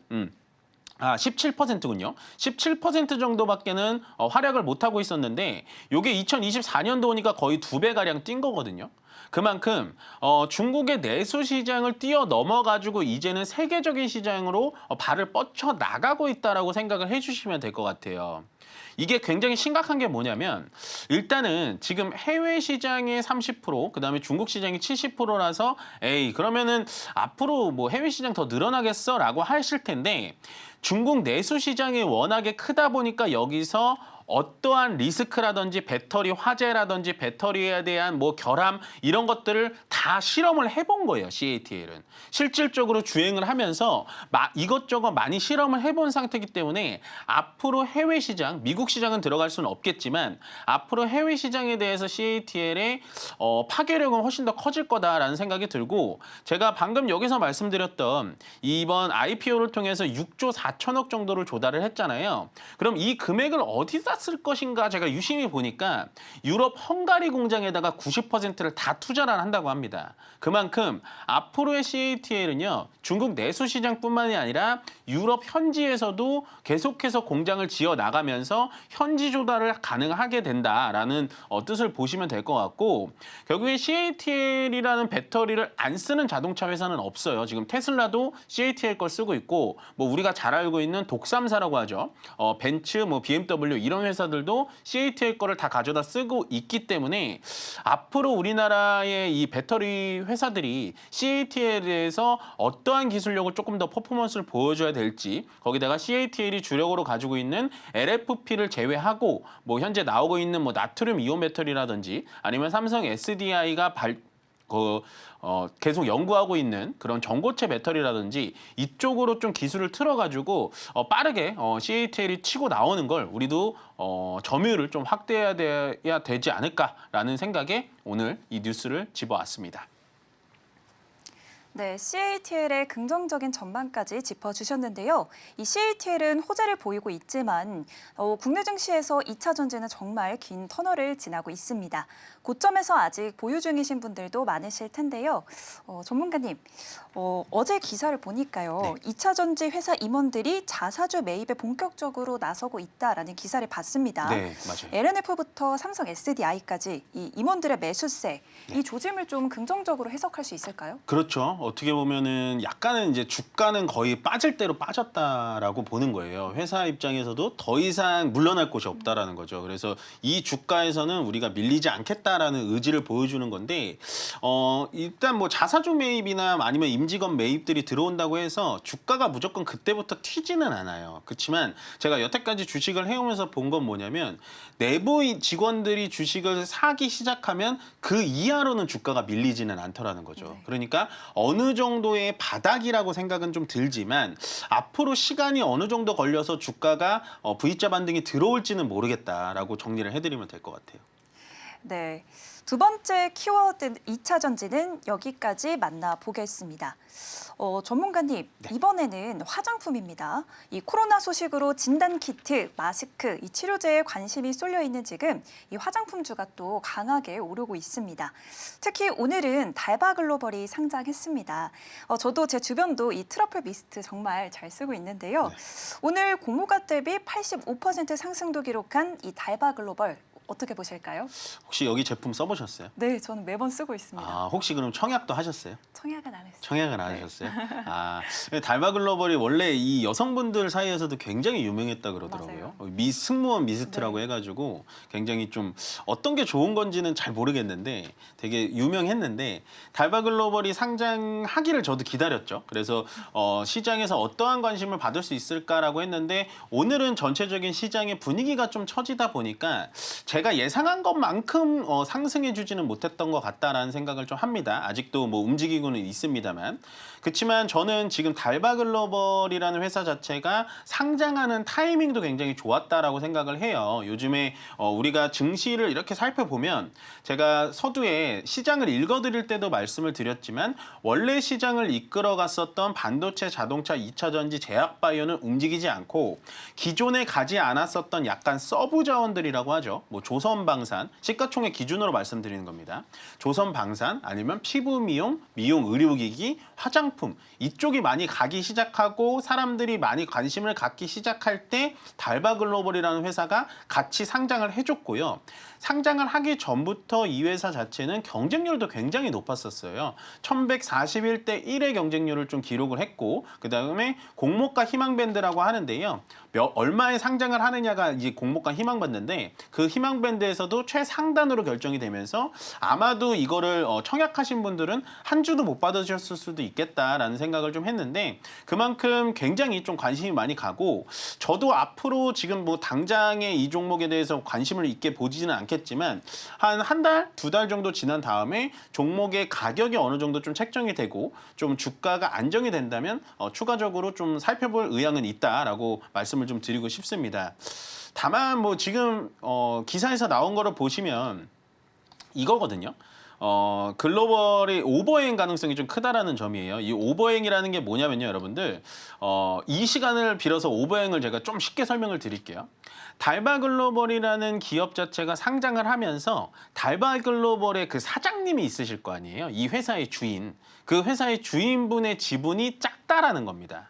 17%군요. 17% 정도밖에는 활약을 못하고 있었는데 요게 2024년도 오니까 거의 2배가량 뛴 거거든요. 그만큼 중국의 내수 시장을 뛰어넘어가지고 이제는 세계적인 시장으로 발을 뻗쳐 나가고 있다라고 생각을 해주시면 될 것 같아요. 이게 굉장히 심각한 게 뭐냐면 일단은 지금 해외 시장의 30%, 그다음에 중국 시장이 70%라서 에이 그러면은 앞으로 뭐 해외 시장 더 늘어나겠어라고 하실 텐데 중국 내수 시장이 워낙에 크다 보니까 여기서 어떠한 리스크라든지 배터리 화재라든지 배터리에 대한 뭐 결함 이런 것들을 다 실험을 해본 거예요. CATL은. 실질적으로 주행을 하면서 이것저것 많이 실험을 해본 상태이기 때문에 앞으로 해외 시장, 미국 시장은 들어갈 수는 없겠지만 앞으로 해외 시장에 대해서 CATL의 파괴력은 훨씬 더 커질 거다라는 생각이 들고 제가 방금 여기서 말씀드렸던 이번 IPO를 통해서 6조 4천억 정도를 조달을 했잖아요. 그럼 이 금액을 어디다 쓸 것인가 제가 유심히 보니까 유럽 헝가리 공장에다가 90%를 다 투자를 한다고 합니다. 그만큼 앞으로의 CATL은요. 중국 내수 시장뿐만이 아니라 유럽 현지에서도 계속해서 공장을 지어 나가면서 현지 조달을 가능하게 된다라는 뜻을 보시면 될 것 같고 결국에 CATL이라는 배터리를 안 쓰는 자동차 회사는 없어요. 지금 테슬라도 CATL 걸 쓰고 있고 뭐 우리가 잘 알고 있는 독삼사라고 하죠. 벤츠, 뭐 BMW 이런 회사들도 CATL 거를 다 가져다 쓰고 있기 때문에 앞으로 우리나라의 이 배터리 회사들이 CATL에서 어떠한 기술력을 조금 더 퍼포먼스를 보여줘야 될지 거기다가 CATL이 주력으로 가지고 있는 LFP를 제외하고 뭐 현재 나오고 있는 뭐 나트륨 이온 배터리라든지 아니면 삼성 SDI가 계속 연구하고 있는 그런 전고체 배터리라든지 이쪽으로 좀 기술을 틀어가지고 빠르게 CATL이 치고 나오는 걸 우리도 점유율을 좀 확대해야 되지 않을까라는 생각에 오늘 이 뉴스를 집어왔습니다. 네, CATL의 긍정적인 전망까지 짚어주셨는데요. 이 CATL은 호재를 보이고 있지만 국내 증시에서 2차 전지는 정말 긴 터널을 지나고 있습니다. 고점에서 아직 보유 중이신 분들도 많으실 텐데요. 전문가님, 어제 기사를 보니까요. 네. 2차 전지 회사 임원들이 자사주 매입에 본격적으로 나서고 있다라는 기사를 봤습니다. 네, 맞아요. LNF부터 삼성 SDI까지 이 임원들의 매수세, 이 조짐을 좀 긍정적으로 해석할 수 있을까요? 그렇죠. 어떻게 보면은 약간은 이제 주가는 거의 빠질 대로 빠졌다라고 보는 거예요. 회사 입장에서도 더 이상 물러날 곳이 없다라는 거죠. 그래서 이 주가에서는 우리가 밀리지 않겠다라는 의지를 보여주는 건데 일단 뭐 자사주 매입이나 아니면 임직원 매입들이 들어온다고 해서 주가가 무조건 그때부터 튀지는 않아요. 그렇지만 제가 여태까지 주식을 해오면서 본 건 뭐냐면 내부 직원들이 주식을 사기 시작하면 그 이하로는 주가가 밀리지는 않더라는 거죠. 네. 그러니까 어느 정도의 바닥이라고 생각은 좀 들지만 앞으로 시간이 어느 정도 걸려서 주가가 V자 반등이 들어올지는 모르겠다라고 정리를 해드리면 될 것 같아요. 네, 두 번째 키워드 2차 전지는 여기까지 만나보겠습니다. 전문가님, 네. 이번에는 화장품입니다. 이 코로나 소식으로 진단키트, 마스크, 이 치료제에 관심이 쏠려 있는 지금 이 화장품주가 또 강하게 오르고 있습니다. 특히 오늘은 달바글로벌이 상장했습니다. 저도 제 주변도 이 트러플 미스트 정말 잘 쓰고 있는데요. 네. 오늘 공모가 대비 85% 상승도 기록한 이 달바글로벌 어떻게 보실까요? 혹시 여기 제품 써보셨어요? 네, 저는 매번 쓰고 있습니다. 아, 혹시 그럼 청약도 하셨어요? 청약은 안 했어요. 청약은 안 하셨어요? 아, 달바 글로벌이 원래 이 여성분들 사이에서도 굉장히 유명했다 그러더라고요. 승무원 미스트라고 네. 해가지고 굉장히 좀 어떤 게 좋은 건지는 잘 모르겠는데 되게 유명했는데 달바 글로벌이 상장하기를 저도 기다렸죠. 그래서 시장에서 어떠한 관심을 받을 수 있을까라고 했는데 오늘은 전체적인 시장의 분위기가 좀 처지다 보니까 제가 예상한 것만큼 상승해주지는 못했던 것 같다라는 생각을 좀 합니다. 아직도 뭐 움직이고는 있습니다만. 그렇지만 저는 지금 달바 글로벌이라는 회사 자체가 상장하는 타이밍도 굉장히 좋았다라고 생각을 해요. 요즘에 우리가 증시를 이렇게 살펴보면 제가 서두에 시장을 읽어드릴 때도 말씀을 드렸지만 원래 시장을 이끌어갔었던 반도체, 자동차, 2차 전지, 제약바이오는 움직이지 않고 기존에 가지 않았었던 약간 서브 자원들이라고 하죠. 뭐 조선방산, 시가총액 기준으로 말씀드리는 겁니다. 조선방산 아니면 피부 미용, 미용 의료기기, 화장품 이쪽이 많이 가기 시작하고 사람들이 많이 관심을 갖기 시작할 때 달바 글로벌이라는 회사가 같이 상장을 해줬고요. 상장을 하기 전부터 이 회사 자체는 경쟁률도 굉장히 높았었어요. 1141대 1의 경쟁률을 좀 기록을 했고 그다음에 공모가 희망밴드라고 하는데요. 얼마에 상장을 하느냐가 이제 공모가 희망밴드인데 그 희망밴드에서도 최상단으로 결정이 되면서 아마도 이거를 청약하신 분들은 한 주도 못 받으셨을 수도 있겠다라는 생각을 좀 했는데 그만큼 굉장히 좀 관심이 많이 가고 저도 앞으로 지금 뭐 당장에 이 종목에 대해서 관심을 있게 보지는 않겠지만 한 달, 두 달 정도 지난 다음에 종목의 가격이 어느 정도 좀 책정이 되고 좀 주가가 안정이 된다면 추가적으로 좀 살펴볼 의향은 있다라고 말씀을 좀 드리고 싶습니다. 다만 뭐 지금 기사에서 나온 거를 보시면 이거거든요. 글로벌이 오버행 가능성이 좀 크다라는 점이에요. 이 오버행이라는 게 뭐냐면요, 여러분들. 이 시간을 빌어서 오버행을 제가 좀 쉽게 설명을 드릴게요. 달바 글로벌이라는 기업 자체가 상장을 하면서 달바 글로벌의 그 사장님이 있으실 거 아니에요. 이 회사의 주인. 그 회사의 주인분의 지분이 작다라는 겁니다.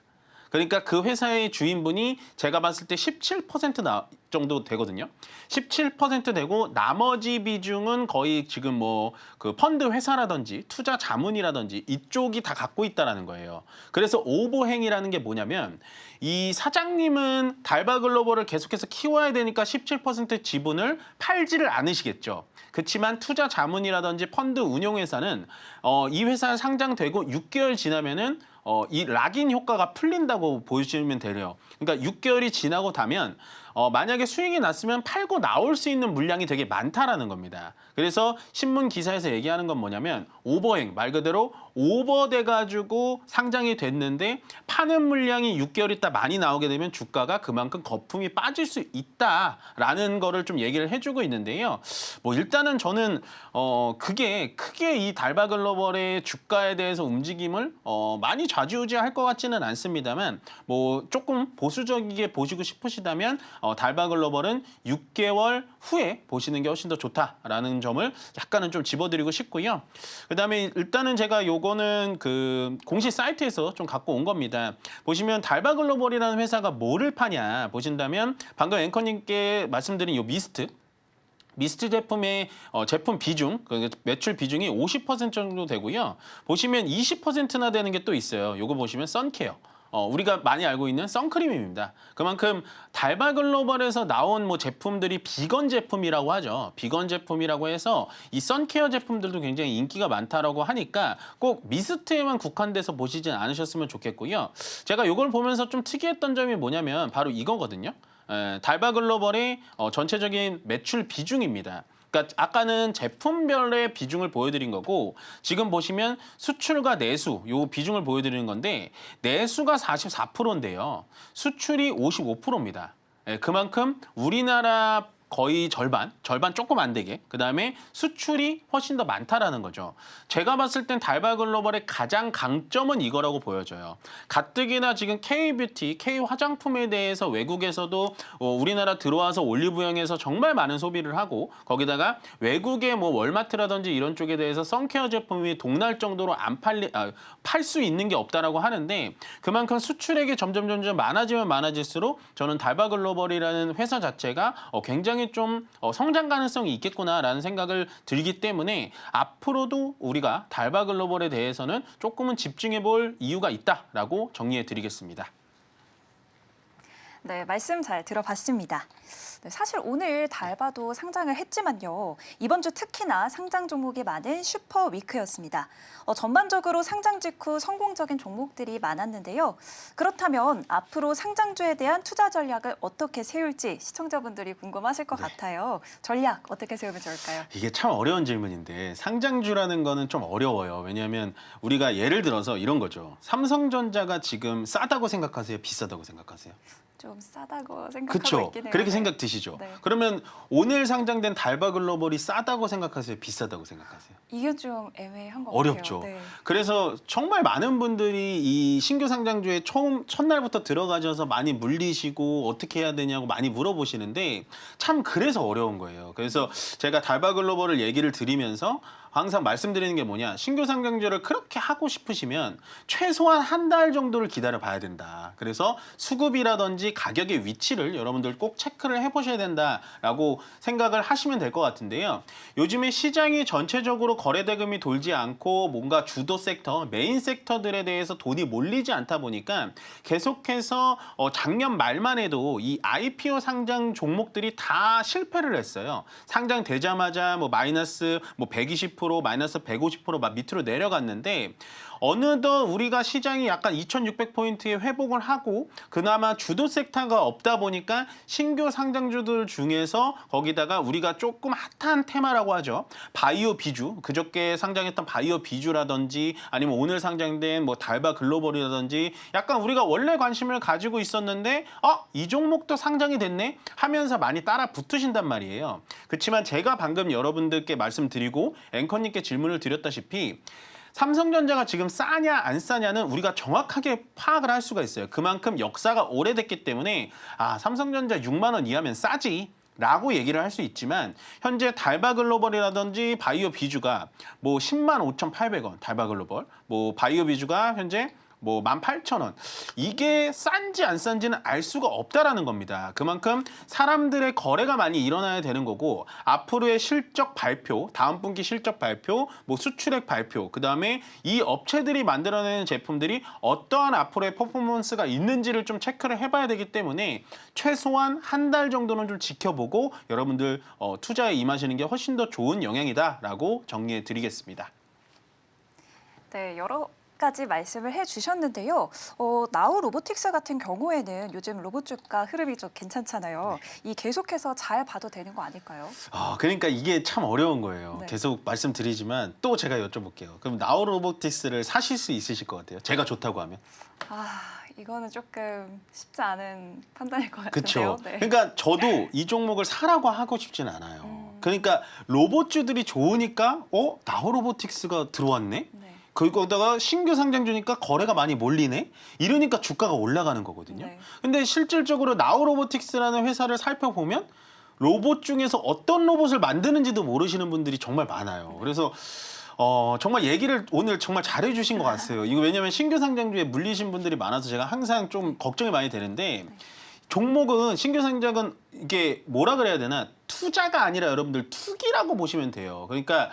그러니까 그 회사의 주인분이 제가 봤을 때 17% 정도 되거든요. 17% 되고 나머지 비중은 거의 지금 뭐 그 펀드 회사라든지 투자 자문이라든지 이쪽이 다 갖고 있다라는 거예요. 그래서 오버행이라는 게 뭐냐면 이 사장님은 달바 글로벌을 계속해서 키워야 되니까 17% 지분을 팔지를 않으시겠죠. 그렇지만 투자 자문이라든지 펀드 운용회사는 이 회사 상장되고 6개월 지나면은 이 락인 효과가 풀린다고 보시면 돼요. 그러니까 6개월이 지나고 나면 만약에 수익이 났으면 팔고 나올 수 있는 물량이 되게 많다라는 겁니다. 그래서 신문 기사에서 얘기하는 건 뭐냐면 오버행, 말 그대로 오버돼가지고 상장이 됐는데 파는 물량이 6개월 있다 많이 나오게 되면 주가가 그만큼 거품이 빠질 수 있다라는 거를 좀 얘기를 해주고 있는데요. 뭐 일단은 저는 그게 크게 이 달바 글로벌의 주가에 대해서 움직임을 많이 좌지우지할 것 같지는 않습니다만 뭐 조금 보수적이게 보시고 싶으시다면 달바 글로벌은 6개월 후에 보시는 게 훨씬 더 좋다라는 점을 약간은 좀 집어드리고 싶고요. 그다음에 일단은 제가 요거는 그 공식 사이트에서 좀 갖고 온 겁니다. 보시면 달바 글로벌이라는 회사가 뭐를 파냐 보신다면 방금 앵커님께 말씀드린 요 미스트 제품의 제품 비중, 그 매출 비중이 50% 정도 되고요. 보시면 20%나 되는 게 또 있어요. 요거 보시면 선케어. 우리가 많이 알고 있는 선크림입니다. 그만큼 달바 글로벌에서 나온 뭐 제품들이 비건 제품이라고 하죠. 비건 제품이라고 해서 이 선케어 제품들도 굉장히 인기가 많다라고 하니까 꼭 미스트에만 국한돼서 보시진 않으셨으면 좋겠고요. 제가 이걸 보면서 좀 특이했던 점이 뭐냐면 바로 이거거든요. 달바 글로벌의 전체적인 매출 비중입니다. 그러니까 아까는 제품별의 비중을 보여드린 거고 지금 보시면 수출과 내수 요 비중을 보여드리는 건데 내수가 44%인데요. 수출이 55%입니다. 그만큼 우리나라 거의 절반 조금 안 되게 그다음에 수출이 훨씬 더 많다라는 거죠. 제가 봤을 땐 달바 글로벌의 가장 강점은 이거라고 보여져요. 가뜩이나 지금 K뷰티, K화장품에 대해서 외국에서도 우리나라 들어와서 올리브영에서 정말 많은 소비를 하고 거기다가 외국의 뭐 월마트라든지 이런 쪽에 대해서 선케어 제품이 동날 정도로 안 팔 수 있는 게 없다라고 하는데 그만큼 수출액이 점점 많아지면 많아질수록 저는 달바 글로벌이라는 회사 자체가 굉장히 시장에 좀 성장 가능성이 있겠구나라는 생각을 들기 때문에 앞으로도 우리가 달바 글로벌에 대해서는 조금은 집중해 볼 이유가 있다라고 정리해 드리겠습니다. 네, 말씀 잘 들어봤습니다. 네, 사실 오늘 달바도 상장을 했지만요. 이번 주 특히나 상장 종목이 많은 슈퍼 위크였습니다. 전반적으로 상장 직후 성공적인 종목들이 많았는데요. 그렇다면 앞으로 상장주에 대한 투자 전략을 어떻게 세울지 시청자분들이 궁금하실 것 같아요. 전략 어떻게 세우면 좋을까요? 이게 참 어려운 질문인데 상장주라는 거는 좀 어려워요. 왜냐하면 우리가 예를 들어서 이런 거죠. 삼성전자가 지금 싸다고 생각하세요? 비싸다고 생각하세요? 좀 싸다고 생각하고 그렇죠. 있긴 해요. 그렇게 네. 생각 드시죠. 네. 그러면 오늘 상장된 달바 글로벌이 싸다고 생각하세요? 비싸다고 생각하세요? 이게 좀 애매한 것 어렵죠. 같아요. 네. 그래서 정말 많은 분들이 이 신규 상장주에 첫날부터 들어가셔서 많이 물리시고 어떻게 해야 되냐고 많이 물어보시는데 참 그래서 어려운 거예요. 그래서 제가 달바 글로벌을 얘기를 드리면서 항상 말씀드리는 게 뭐냐. 신규 상장주를 그렇게 하고 싶으시면 최소한 한 달 정도를 기다려 봐야 된다. 그래서 수급이라든지 가격의 위치를 여러분들 꼭 체크를 해보셔야 된다라고 생각을 하시면 될 것 같은데요. 요즘에 시장이 전체적으로 거래대금이 돌지 않고 뭔가 주도 섹터, 메인 섹터들에 대해서 돈이 몰리지 않다 보니까 계속해서 작년 말만 해도 이 IPO 상장 종목들이 다 실패를 했어요. 상장되자마자 뭐 마이너스 뭐 120%, 마이너스 150%막 밑으로 내려갔는데 어느덧 우리가 시장이 약간 2600포인트의 회복을 하고 그나마 주도 섹터가 없다 보니까 신규 상장주들 중에서 거기다가 우리가 조금 핫한 테마라고 하죠. 바이오 비주, 그저께 상장했던 바이오 비주라든지 아니면 오늘 상장된 뭐 달바 글로벌이라든지 약간 우리가 원래 관심을 가지고 있었는데 이 종목도 상장이 됐네 하면서 많이 따라 붙으신단 말이에요. 그렇지만 제가 방금 여러분들께 말씀드리고 앵커님께 질문을 드렸다시피 삼성전자가 지금 싸냐 안 싸냐는 우리가 정확하게 파악을 할 수가 있어요. 그만큼 역사가 오래됐기 때문에 삼성전자 6만 원 이하면 싸지 라고 얘기를 할 수 있지만 현재 달바 글로벌이라든지 바이오 비주가 뭐 10만 5,800원 달바 글로벌, 뭐 바이오 비주가 현재 뭐 18,000원. 이게 싼지 안 싼지는 알 수가 없다라는 겁니다. 그만큼 사람들의 거래가 많이 일어나야 되는 거고 앞으로의 실적 발표, 다음 분기 실적 발표, 뭐 수출액 발표, 그다음에 이 업체들이 만들어내는 제품들이 어떠한 앞으로의 퍼포먼스가 있는지를 좀 체크를 해봐야 되기 때문에 최소한 한 달 정도는 좀 지켜보고 여러분들 투자에 임하시는 게 훨씬 더 좋은 영향이다라고 정리해 드리겠습니다. 네, 여러 가지 말씀을 해주셨는데요. 나우 로보틱스 같은 경우에는 요즘 로봇 주가 흐름이 좀 괜찮잖아요. 이 계속해서 잘 봐도 되는 거 아닐까요? 그러니까 이게 참 어려운 거예요. 네. 계속 말씀드리지만 또 제가 여쭤볼게요. 그럼 나우 로보틱스를 사실 수 있으실 것 같아요? 제가 좋다고 하면? 이거는 조금 쉽지 않은 판단일 것 같은데요. 그렇죠. 네. 그러니까 저도 이 종목을 사라고 하고 싶진 않아요. 그러니까 로봇주들이 좋으니까 나우 로보틱스가 들어왔네? 네. 거기다가 신규 상장주니까 거래가 많이 몰리네? 이러니까 주가가 올라가는 거거든요. 네. 근데 실질적으로 나우 로보틱스라는 회사를 살펴보면 로봇 중에서 어떤 로봇을 만드는지도 모르시는 분들이 정말 많아요. 그래서 정말 얘기를 오늘 정말 잘해주신 것 같아요. 이거 왜냐면 신규 상장주에 물리신 분들이 많아서 제가 항상 좀 걱정이 많이 되는데 종목은 신규 상장은 이게 뭐라 그래야 되나 투자가 아니라 여러분들 투기라고 보시면 돼요. 그러니까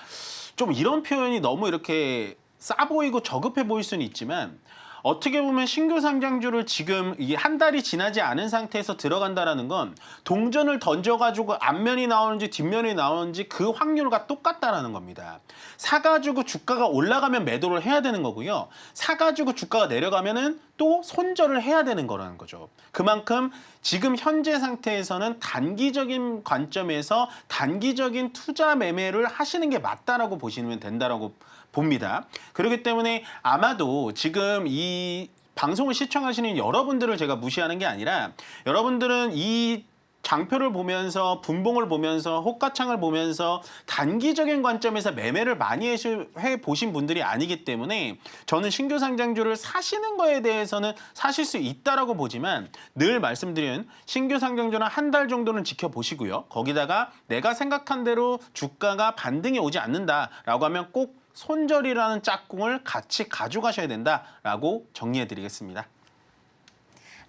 좀 이런 표현이 너무 이렇게 싸 보이고 저급해 보일 수는 있지만 어떻게 보면 신규 상장주를 지금 이게 한 달이 지나지 않은 상태에서 들어간다라는 건 동전을 던져가지고 앞면이 나오는지 뒷면이 나오는지 그 확률과 똑같다라는 겁니다. 사가지고 주가가 올라가면 매도를 해야 되는 거고요. 사가지고 주가가 내려가면은 또 손절을 해야 되는 거라는 거죠. 그만큼 지금 현재 상태에서는 단기적인 관점에서 단기적인 투자 매매를 하시는 게 맞다라고 보시면 된다라고 봅니다. 그렇기 때문에 아마도 지금 이 방송을 시청하시는 여러분들을 제가 무시하는 게 아니라 여러분들은 이 장표를 보면서 분봉을 보면서 호가창을 보면서 단기적인 관점에서 매매를 많이 해보신 분들이 아니기 때문에 저는 신규 상장주를 사시는 거에 대해서는 사실 수 있다라고 보지만 늘 말씀드린 신규 상장주는 한 달 정도는 지켜보시고요. 거기다가 내가 생각한 대로 주가가 반등이 오지 않는다라고 하면 꼭 손절이라는 짝꿍을 같이 가져가셔야 된다라고 정리해 드리겠습니다.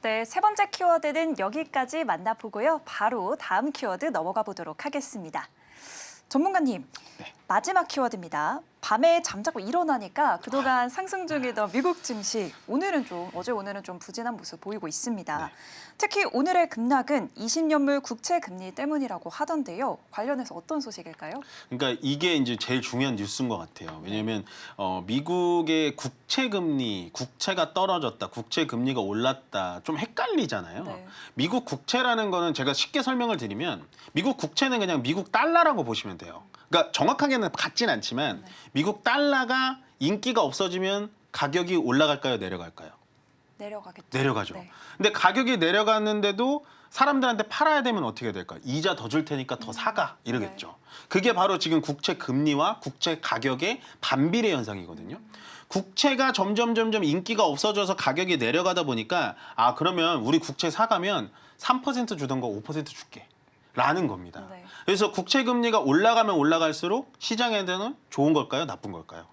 네, 세 번째 키워드는 여기까지 만나보고요. 바로 다음 키워드 넘어가 보도록 하겠습니다. 전문가님, 네. 마지막 키워드입니다. 밤에 잠자고 일어나니까 그동안 상승 중이던 미국 증시, 어제 오늘은 좀 부진한 모습 보이고 있습니다. 네. 특히 오늘의 급락은 20년물 국채 금리 때문이라고 하던데요. 관련해서 어떤 소식일까요? 그러니까 이게 이제 제일 중요한 뉴스인 것 같아요. 왜냐하면 미국의 국채 금리, 국채가 떨어졌다, 국채 금리가 올랐다, 좀 헷갈리잖아요. 네. 미국 국채라는 거는 제가 쉽게 설명을 드리면 미국 국채는 그냥 미국 달러라고 보시면 돼요. 그러니까 정확하게는 같진 않지만 미국 달러가 인기가 없어지면 가격이 올라갈까요, 내려갈까요? 내려가겠죠. 내려가죠. 네. 근데 가격이 내려갔는데도 사람들한테 팔아야 되면 어떻게 될까요? 이자 더 줄 테니까 더 사가 이러겠죠. 그게 바로 지금 국채 금리와 국채 가격의 반비례 현상이거든요. 국채가 점점 인기가 없어져서 가격이 내려가다 보니까 그러면 우리 국채 사가면 3% 주던가 5% 줄게. 라는 겁니다. 네. 그래서 국채 금리가 올라가면 올라갈수록 시장에는 좋은 걸까요? 나쁜 걸까요?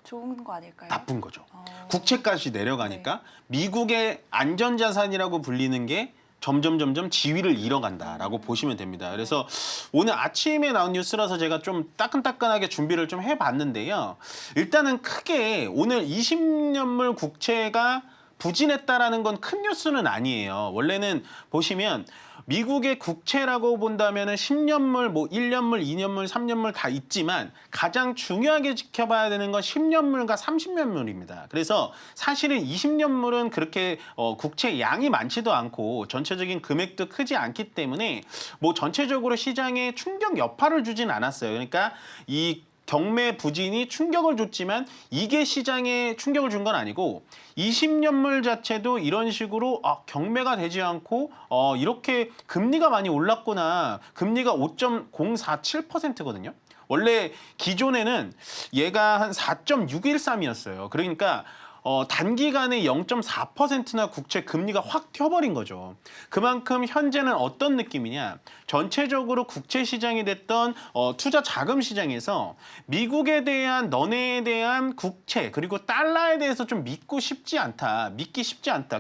좋은 거 아닐까요? 나쁜 거죠. 국채값이 내려가니까 미국의 안전자산이라고 불리는 게 점점 지위를 잃어간다라고 보시면 됩니다. 그래서 오늘 아침에 나온 뉴스라서 제가 좀 따끈따끈하게 준비를 좀 해봤는데요. 일단은 크게 오늘 20년물 국채가 부진했다라는 건 큰 뉴스는 아니에요. 원래는 보시면 미국의 국채라고 본다면은 10년물, 뭐 1년물, 2년물, 3년물 다 있지만 가장 중요하게 지켜봐야 되는 건 10년물과 30년물입니다. 그래서 사실은 20년물은 그렇게 국채 양이 많지도 않고 전체적인 금액도 크지 않기 때문에 뭐 전체적으로 시장에 충격 여파를 주진 않았어요. 그러니까 이 경매 부진이 충격을 줬지만 이게 시장에 충격을 준 건 아니고 20년물 자체도 이런 식으로 경매가 되지 않고 이렇게 금리가 많이 올랐구나. 금리가 5.047%거든요. 원래 기존에는 얘가 한 4.613이었어요. 그러니까 단기간에 0.4%나 국채 금리가 확 튀어버린 거죠. 그만큼 현재는 어떤 느낌이냐. 전체적으로 국채 시장이 됐던 투자 자금 시장에서 미국에 대한 너네에 대한 국채 그리고 달러에 대해서 좀 믿기 쉽지 않다.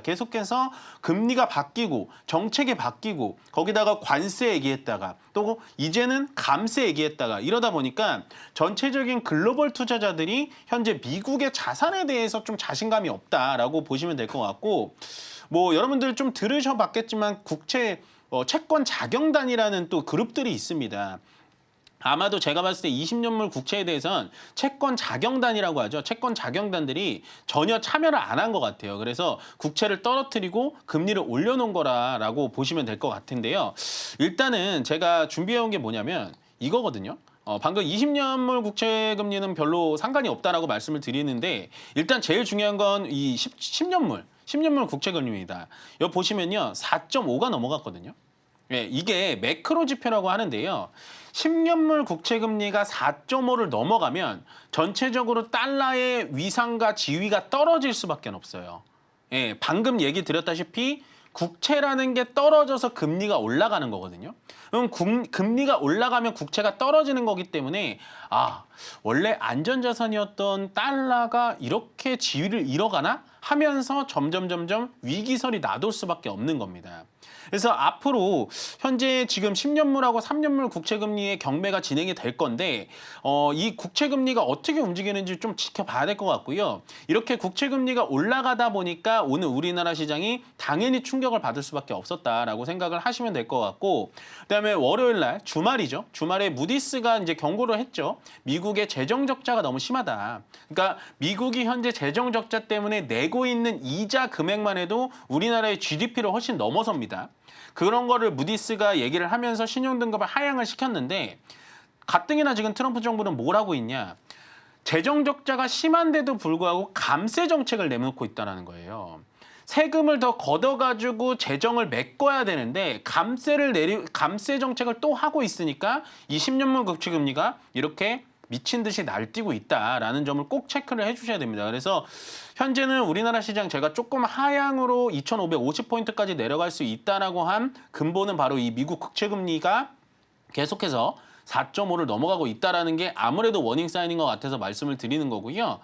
계속해서 금리가 바뀌고 정책이 바뀌고 거기다가 관세 얘기했다가 또 이제는 감세 얘기했다가 이러다 보니까 전체적인 글로벌 투자자들이 현재 미국의 자산에 대해서 좀 자신감이 없다라고 보시면 될 것 같고 뭐 여러분들 좀 들으셔봤겠지만 국채 채권 자경단이라는 또 그룹들이 있습니다. 아마도 제가 봤을 때 20년물 국채에 대해서는 채권 자경단이라고 하죠. 채권 자경단들이 전혀 참여를 안 한 것 같아요. 그래서 국채를 떨어뜨리고 금리를 올려놓은 거라고 보시면 될 것 같은데요. 일단은 제가 준비해온 게 뭐냐면 이거거든요. 방금 20년물 국채 금리는 별로 상관이 없다라고 말씀을 드리는데 일단 제일 중요한 건 이 10년물 국채 금리입니다. 여기 보시면요. 4.5가 넘어갔거든요. 예, 이게 매크로 지표라고 하는데요. 10년물 국채 금리가 4.5를 넘어가면 전체적으로 달러의 위상과 지위가 떨어질 수밖에 없어요. 예, 방금 얘기 드렸다시피 국채라는 게 떨어져서 금리가 올라가는 거거든요. 그럼 금리가 올라가면 국채가 떨어지는 거기 때문에 원래 안전자산이었던 달러가 이렇게 지위를 잃어가나 하면서 점점 위기설이 나돌 수밖에 없는 겁니다. 그래서 앞으로 현재 지금 10년물하고 3년물 국채금리의 경매가 진행이 될 건데 이 국채금리가 어떻게 움직이는지 좀 지켜봐야 될 것 같고요. 이렇게 국채금리가 올라가다 보니까 오늘 우리나라 시장이 당연히 충격을 받을 수밖에 없었다라고 생각을 하시면 될 것 같고 그다음에 월요일 날 주말이죠. 주말에 무디스가 이제 경고를 했죠. 미국의 재정 적자가 너무 심하다. 그러니까 미국이 현재 재정 적자 때문에 내고 있는 이자 금액만 해도 우리나라의 GDP를 훨씬 넘어섭니다. 그런 거를 무디스가 얘기를 하면서 신용등급을 하향을 시켰는데 가뜩이나 지금 트럼프 정부는 뭘 하고 있냐. 재정 적자가 심한데도 불구하고 감세 정책을 내놓고 있다는 거예요. 세금을 더 걷어가지고 재정을 메꿔야 되는데 감세 정책을 또 하고 있으니까 20년물 국채금리가 이렇게 미친 듯이 날뛰고 있다라는 점을 꼭 체크를 해주셔야 됩니다. 그래서 현재는 우리나라 시장 제가 조금 하향으로 2,550포인트까지 내려갈 수 있다라고 한 근본은 바로 이 미국 국채금리가 계속해서 4.5를 넘어가고 있다라는 게 아무래도 워닝 사인인 것 같아서 말씀을 드리는 거고요.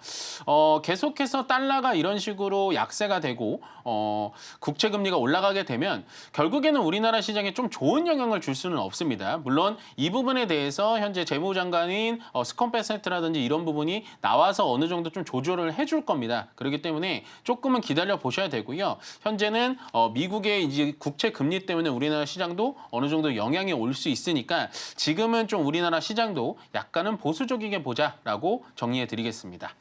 계속해서 달러가 이런 식으로 약세가 되고 국채 금리가 올라가게 되면 결국에는 우리나라 시장에 좀 좋은 영향을 줄 수는 없습니다. 물론 이 부분에 대해서 현재 재무장관인 스콘 베세트라든지 이런 부분이 나와서 어느 정도 좀 조절을 해줄 겁니다. 그렇기 때문에 조금은 기다려 보셔야 되고요. 현재는 미국의 이제 국채 금리 때문에 우리나라 시장도 어느 정도 영향이 올 수 있으니까 지금은 좀 우리나라 시장도 약간은 보수적이게 보자라고 정리해 드리겠습니다.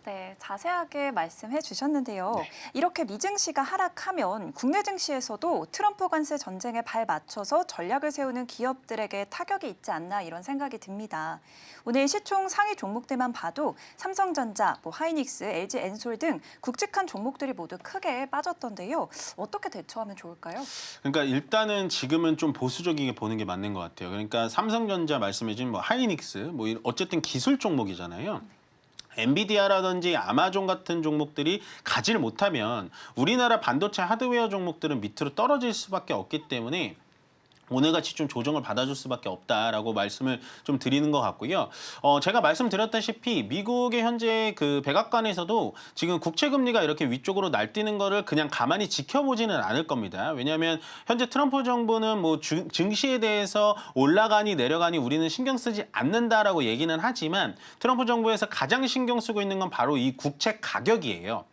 네, 자세하게 말씀해 주셨는데요. 네. 이렇게 미증시가 하락하면 국내 증시에서도 트럼프 관세 전쟁에 발 맞춰서 전략을 세우는 기업들에게 타격이 있지 않나 이런 생각이 듭니다. 오늘 시총 상위 종목들만 봐도 삼성전자, 하이닉스, LG 엔솔 등 굵직한 종목들이 모두 크게 빠졌던데요. 어떻게 대처하면 좋을까요? 그러니까 일단은 지금은 좀 보수적이게 보는 게 맞는 것 같아요. 그러니까 삼성전자 말씀해 주신 하이닉스, 어쨌든 기술 종목이잖아요. 엔비디아라든지 아마존 같은 종목들이 가지를 못하면 우리나라 반도체 하드웨어 종목들은 밑으로 떨어질 수밖에 없기 때문에 오늘같이 좀 조정을 받아줄 수밖에 없다라고 말씀을 좀 드리는 것 같고요. 제가 말씀드렸다시피 미국의 현재 그 백악관에서도 지금 국채 금리가 이렇게 위쪽으로 날뛰는 거를 그냥 가만히 지켜보지는 않을 겁니다. 왜냐하면 현재 트럼프 정부는 증시에 대해서 올라가니 내려가니 우리는 신경 쓰지 않는다라고 얘기는 하지만 트럼프 정부에서 가장 신경 쓰고 있는 건 바로 이 국채 가격이에요.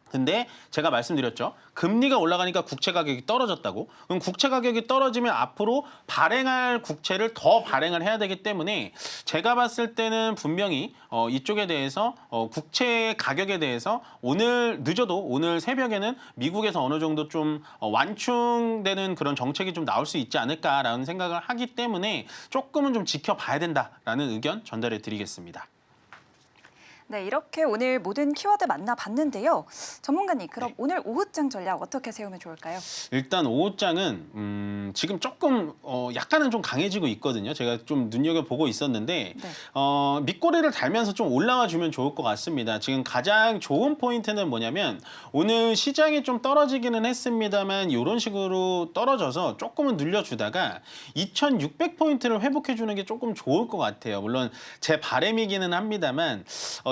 근데 제가 말씀드렸죠. 금리가 올라가니까 국채 가격이 떨어졌다고. 그럼 국채 가격이 떨어지면 앞으로 발행할 국채를 더 발행을 해야 되기 때문에 제가 봤을 때는 분명히 이쪽에 대해서 국채 가격에 대해서 오늘 늦어도 오늘 새벽에는 미국에서 어느 정도 좀 완충되는 그런 정책이 좀 나올 수 있지 않을까라는 생각을 하기 때문에 조금은 좀 지켜봐야 된다라는 의견 전달해 드리겠습니다. 네, 이렇게 오늘 모든 키워드 만나봤는데요. 전문가님, 그럼 네. 오늘 오후장 전략 어떻게 세우면 좋을까요? 일단 오후장은 지금 조금 약간은 좀 강해지고 있거든요. 제가 좀 눈여겨보고 있었는데 네. 밑꼬리를 달면서 좀 올라와 주면 좋을 것 같습니다. 지금 가장 좋은 포인트는 뭐냐면 오늘 시장이 좀 떨어지기는 했습니다만 이런 식으로 떨어져서 조금은 늘려주다가 2600포인트를 회복해주는 게 조금 좋을 것 같아요. 물론 제 바람이기는 합니다만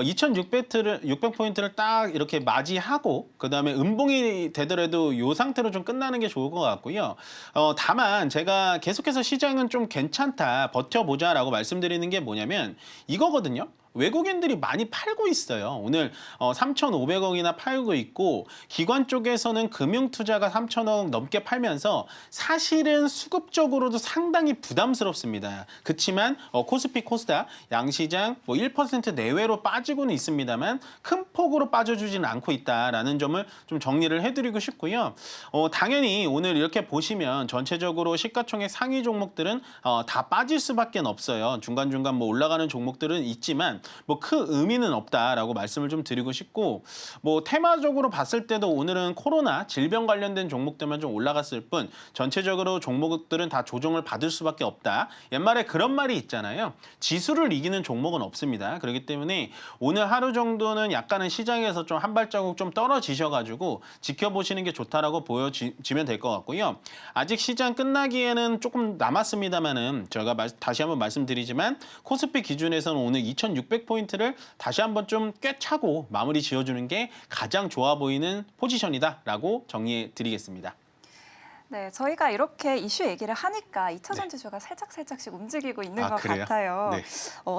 2600포인트를 딱 이렇게 맞이하고 그다음에 음봉이 되더라도 이 상태로 좀 끝나는 게 좋을 것 같고요. 다만 제가 계속해서 시장은 좀 괜찮다, 버텨보자라고 말씀드리는 게 뭐냐면 이거거든요. 외국인들이 많이 팔고 있어요. 오늘 3,500억이나 팔고 있고 기관 쪽에서는 금융투자가 3,000억 넘게 팔면서 사실은 수급적으로도 상당히 부담스럽습니다. 그렇지만 코스피, 코스닥, 양시장 1% 내외로 빠지고는 있습니다만 큰 폭으로 빠져주지는 않고 있다라는 점을 좀 정리를 해드리고 싶고요. 당연히 오늘 이렇게 보시면 전체적으로 시가총액 상위 종목들은 다 빠질 수밖에 없어요. 중간중간 올라가는 종목들은 있지만 큰 의미는 없다라고 말씀을 좀 드리고 싶고 테마적으로 봤을 때도 오늘은 코로나 질병 관련된 종목들만 좀 올라갔을 뿐 전체적으로 종목들은 다 조정을 받을 수밖에 없다. 옛말에 그런 말이 있잖아요. 지수를 이기는 종목은 없습니다. 그렇기 때문에 오늘 하루 정도는 약간은 시장에서 좀 한 발자국 좀 떨어지셔가지고 지켜보시는 게 좋다라고 보여지면 될 것 같고요. 아직 시장 끝나기에는 조금 남았습니다만은 제가 다시 한번 말씀드리지만 코스피 기준에서는 오늘 2600포인트를 다시 한번 좀 꿰차고 마무리 지어주는 게 가장 좋아 보이는 포지션이다라고 정리해 드리겠습니다. 네, 저희가 이렇게 이슈 얘기를 하니까 2차전 네. 지수가 살짝씩 움직이고 있는 아, 것 그래요? 같아요. 네.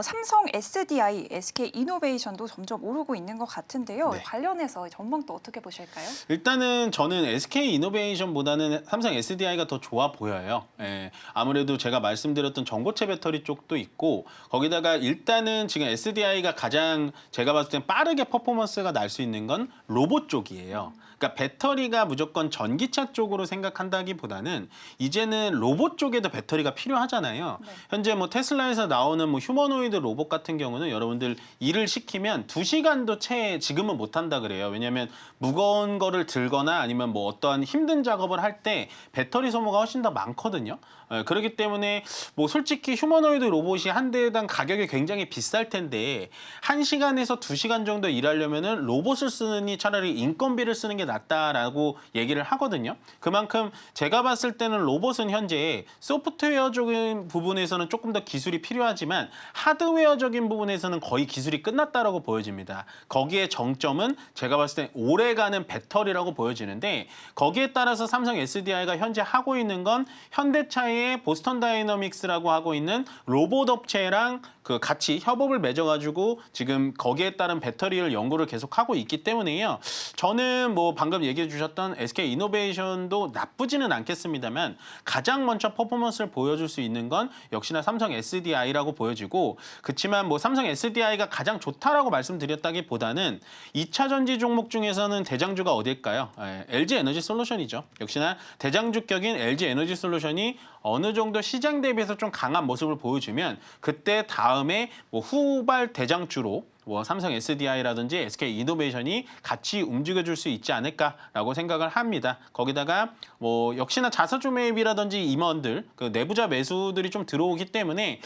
삼성 SDI, SK 이노베이션도 점점 오르고 있는 것 같은데요. 네. 관련해서 전망도 어떻게 보실까요? 일단은 저는 SK 이노베이션보다는 삼성 SDI가 더 좋아 보여요. 예, 아무래도 제가 말씀드렸던 전고체 배터리 쪽도 있고 거기다가 일단은 지금 SDI가 가장 제가 봤을 땐 빠르게 퍼포먼스가 날 수 있는 건 로봇 쪽이에요. 그러니까 배터리가 무조건 전기차 쪽으로 생각한다기보다는 이제는 로봇 쪽에도 배터리가 필요하잖아요. 네. 현재 테슬라에서 나오는 휴머노이드 로봇 같은 경우는 여러분들 일을 시키면 2시간도 채 지금은 못 한다 그래요. 왜냐하면 무거운 거를 들거나 아니면 어떠한 힘든 작업을 할 때 배터리 소모가 훨씬 더 많거든요. 그렇기 때문에 뭐 솔직히 휴머노이드 로봇이 한 대당 가격이 굉장히 비쌀 텐데 1시간에서 2시간 정도 일하려면은 로봇을 쓰느니 차라리 인건비를 쓰는 게 낫다라고 얘기를 하거든요. 그만큼 제가 봤을 때는 로봇은 현재 소프트웨어적인 부분에서는 조금 더 기술이 필요하지만 하드웨어적인 부분에서는 거의 기술이 끝났다라고 보여집니다. 거기에 정점은 제가 봤을 때 오래가는 배터리라고 보여지는데 거기에 따라서 삼성 SDI가 현재 하고 있는 건 현대차의 보스턴 다이너믹스라고 하고 있는 로봇 업체랑 그 같이 협업을 맺어가지고 지금 거기에 따른 배터리를 연구를 계속하고 있기 때문에요. 저는 뭐 방금 얘기해 주셨던 SK 이노베이션도 나쁘지는 않겠습니다만 가장 먼저 퍼포먼스를 보여줄 수 있는 건 역시나 삼성 SDI라고 보여지고 그렇지만 뭐 삼성 SDI가 가장 좋다라고 말씀드렸다기보다는 2차 전지 종목 중에서는 대장주가 어딜까요? LG 에너지 솔루션이죠. 역시나 대장주격인 LG 에너지 솔루션이 어느 정도 시장 대비해서 좀 강한 모습을 보여주면 그때 다음에 뭐 후발 대장주로 뭐 삼성 SDI라든지 SK 이노베이션이 같이 움직여줄 수 있지 않을까라고 생각을 합니다. 거기다가 뭐 역시나 자사주 매입이라든지 임원들 그 내부자 매수들이 좀 들어오기 때문에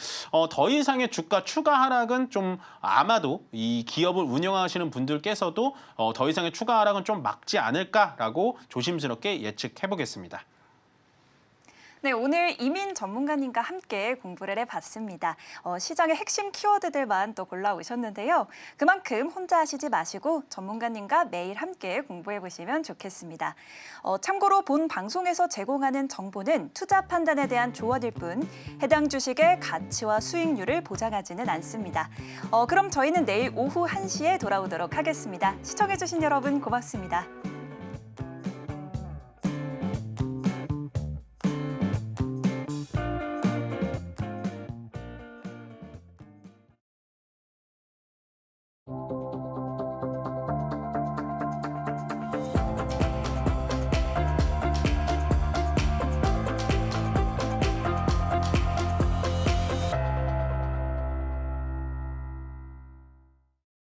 더 이상의 주가 추가 하락은 좀 아마도 이 기업을 운영하시는 분들께서도 더 이상의 추가 하락은 좀 막지 않을까라고 조심스럽게 예측해 보겠습니다. 네, 오늘 이민 전문가님과 함께 공부를 해봤습니다. 시장의 핵심 키워드들만 또 골라오셨는데요. 그만큼 혼자 하시지 마시고 전문가님과 매일 함께 공부해보시면 좋겠습니다. 참고로 본 방송에서 제공하는 정보는 투자 판단에 대한 조언일 뿐 해당 주식의 가치와 수익률을 보장하지는 않습니다. 그럼 저희는 내일 오후 1시에 돌아오도록 하겠습니다. 시청해주신 여러분 고맙습니다.